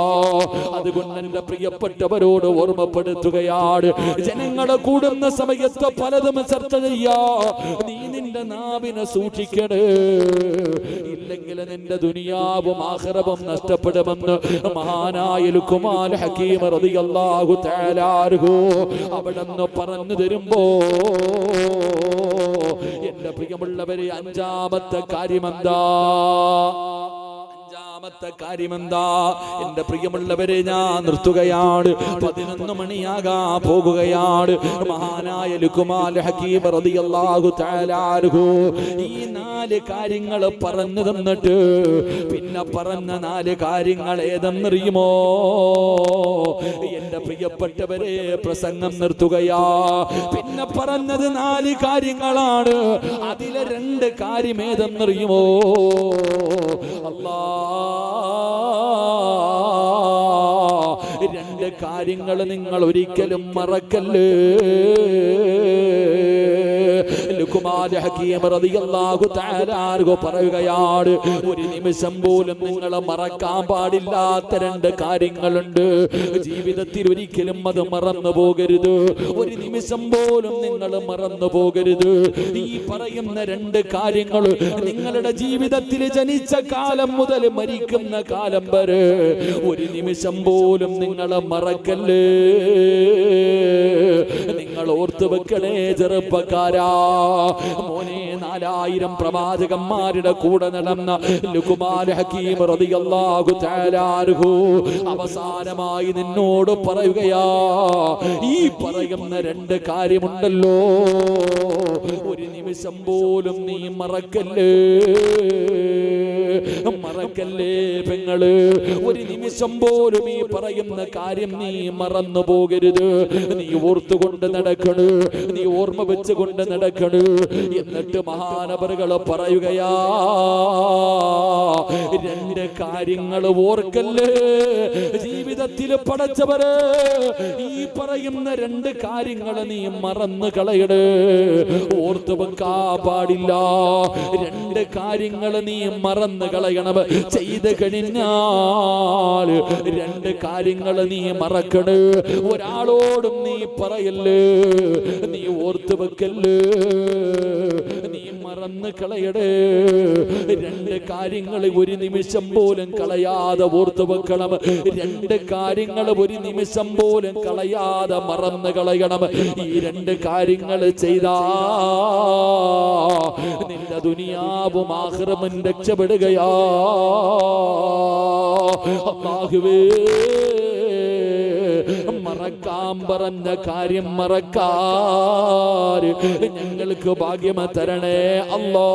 അതുകൊണ്ട് എന്റെ പ്രിയപ്പെട്ടവരോട് ഓർമ്മപ്പെടുത്തുകയാണ്, ജനങ്ങളെ കൂടുന്ന സമയത്ത് പലതും ചർച്ച ചെയ്യാ. നീ നിന്റെ നാവിനെ സൂക്ഷിക്കണേ, ഇല്ലെങ്കിൽ നിന്റെ ദുനിയാവും ആഖിറവും നഷ്ടപ്പെടുമെന്ന് മഹാനായ ലുഖ്മാൻ ഹകീം റളിയല്ലാഹു തആല അൻഹു അവിടെന്ന് പറഞ്ഞു തരുമ്പോ, എന്റെ പ്രിയമുള്ളവരെ, അഞ്ചാമത്തെ കാര്യമെന്താ? എന്റെ പ്രിയമുള്ളവരെ, ഞാൻ നിർത്തുകയാണ്. 11 മണിയാകാ പോകുകയാണ്. മഹാനായ ലുഖ്മാൻ ഹകീം റളിയല്ലാഹു തആല അൻഹു ഈ 4 കാര്യങ്ങൾ പറഞ്ഞു തന്നിട്ട് പിന്നെ പറഞ്ഞ 4 കാര്യങ്ങൾ ഏതെന്നറിയുമോ? എന്റെ പ്രിയപ്പെട്ടവരെ, പ്രസംഗം നിർത്തുകയാ. പിന്നെ പറഞ്ഞത് 4 കാര്യങ്ങളാണ്. അതിലെ 2 കാര്യം ഏതെന്നറിയുമോ? രണ്ട് കാര്യങ്ങൾ നിങ്ങൾ ഒരിക്കലും മറക്കല്ലേ. ലുഖ്മാൻ ഹകീം റളിയല്ലാഹു തആല അൻഹു പറയുകയാണ്, ഒരു നിമിഷം പോലും നിങ്ങൾ മറക്കാൻ പാടില്ലാത്ത രണ്ട് കാര്യങ്ങളുണ്ട്. ജീവിതത്തിൽ ഒരിക്കലും അത് മറന്നു പോകരുത്. ഒരു നിമിഷം പോലും നിങ്ങൾ മറന്നു പോകരുത്. ഈ പറയുന്ന രണ്ട് കാര്യങ്ങൾ നിങ്ങളുടെ ജീവിതത്തിൽ ജനിച്ച കാലം മുതൽ മരിക്കുന്ന കാലം വരെ ഒരു നിമിഷം പോലും നിങ്ങൾ മറക്കല്ലേ. നിങ്ങൾ ഓർത്തു വെക്കണേ ചെറുപ്പക്കാരാ. മോനെ, 4000 പ്രവാചകന്മാരുടെ കൂടെ നടന്ന ലുഖ്മാൻ ഹകീം റളിയല്ലാഹു തആല അൻഹു അവസാനമായി നിന്നോട് പറയുകയാ, ഈ പറയുന്ന രണ്ട് കാര്യമുണ്ടല്ലോ, ഒരു നിമിഷം പോലും നീ മറക്കല്ലേ. മറക്കല്ലേ പെങ്ങള്, ഒരു നിമിഷം പോലും ഈ പറയുന്ന കാര്യം നീ മറന്നു പോകരുത്. നീ ഓർത്തുകൊണ്ട് നടക്കണ്, നീ ഓർമ്മ വെച്ചുകൊണ്ട് നടക്കണ്. എന്നിട്ട് മഹാനവറുകള് പറയുകയാ, രണ്ട് കാര്യങ്ങൾ ഓർക്കല്ലേ. ജീവിതത്തിൽ പടച്ചവര് ഈ പറയുന്ന രണ്ട് കാര്യങ്ങൾ നീ മറന്നു കളയട്. ഓർത്തു വെക്കാ പാടില്ല. രണ്ട് കാര്യങ്ങൾ നീ മറന്നു കളയണം. ചെയ്ത് കഴിഞ്ഞാൽ രണ്ട് കാര്യങ്ങൾ നീ മറക്കണ്. ഒരാളോടും നീ പറയല്ലേ, നീ ഓർത്തു വെക്കല്ലേ, നീ മറന്നു കളയടേ. രണ്ട് കാര്യങ്ങൾ ഒരു നിമിഷം പോലും കളയാതെ ഓർത്തു വെക്കണം. രണ്ട് കാര്യങ്ങൾ ഒരു നിമിഷം പോലും കളയാതെ മറന്നു കളയണം. ഈ രണ്ട് കാര്യങ്ങൾ ചെയ്താ നിന്റെ ദുനിയാവും ആഖിറവും രക്ഷപ്പെടുകയാ. അല്ലാഹുവേ, മറക്കാൻ പറഞ്ഞ കാര്യം മറക്കാൻ ഞങ്ങൾക്ക് ഭാഗ്യം തരണേ അല്ലാഹ്.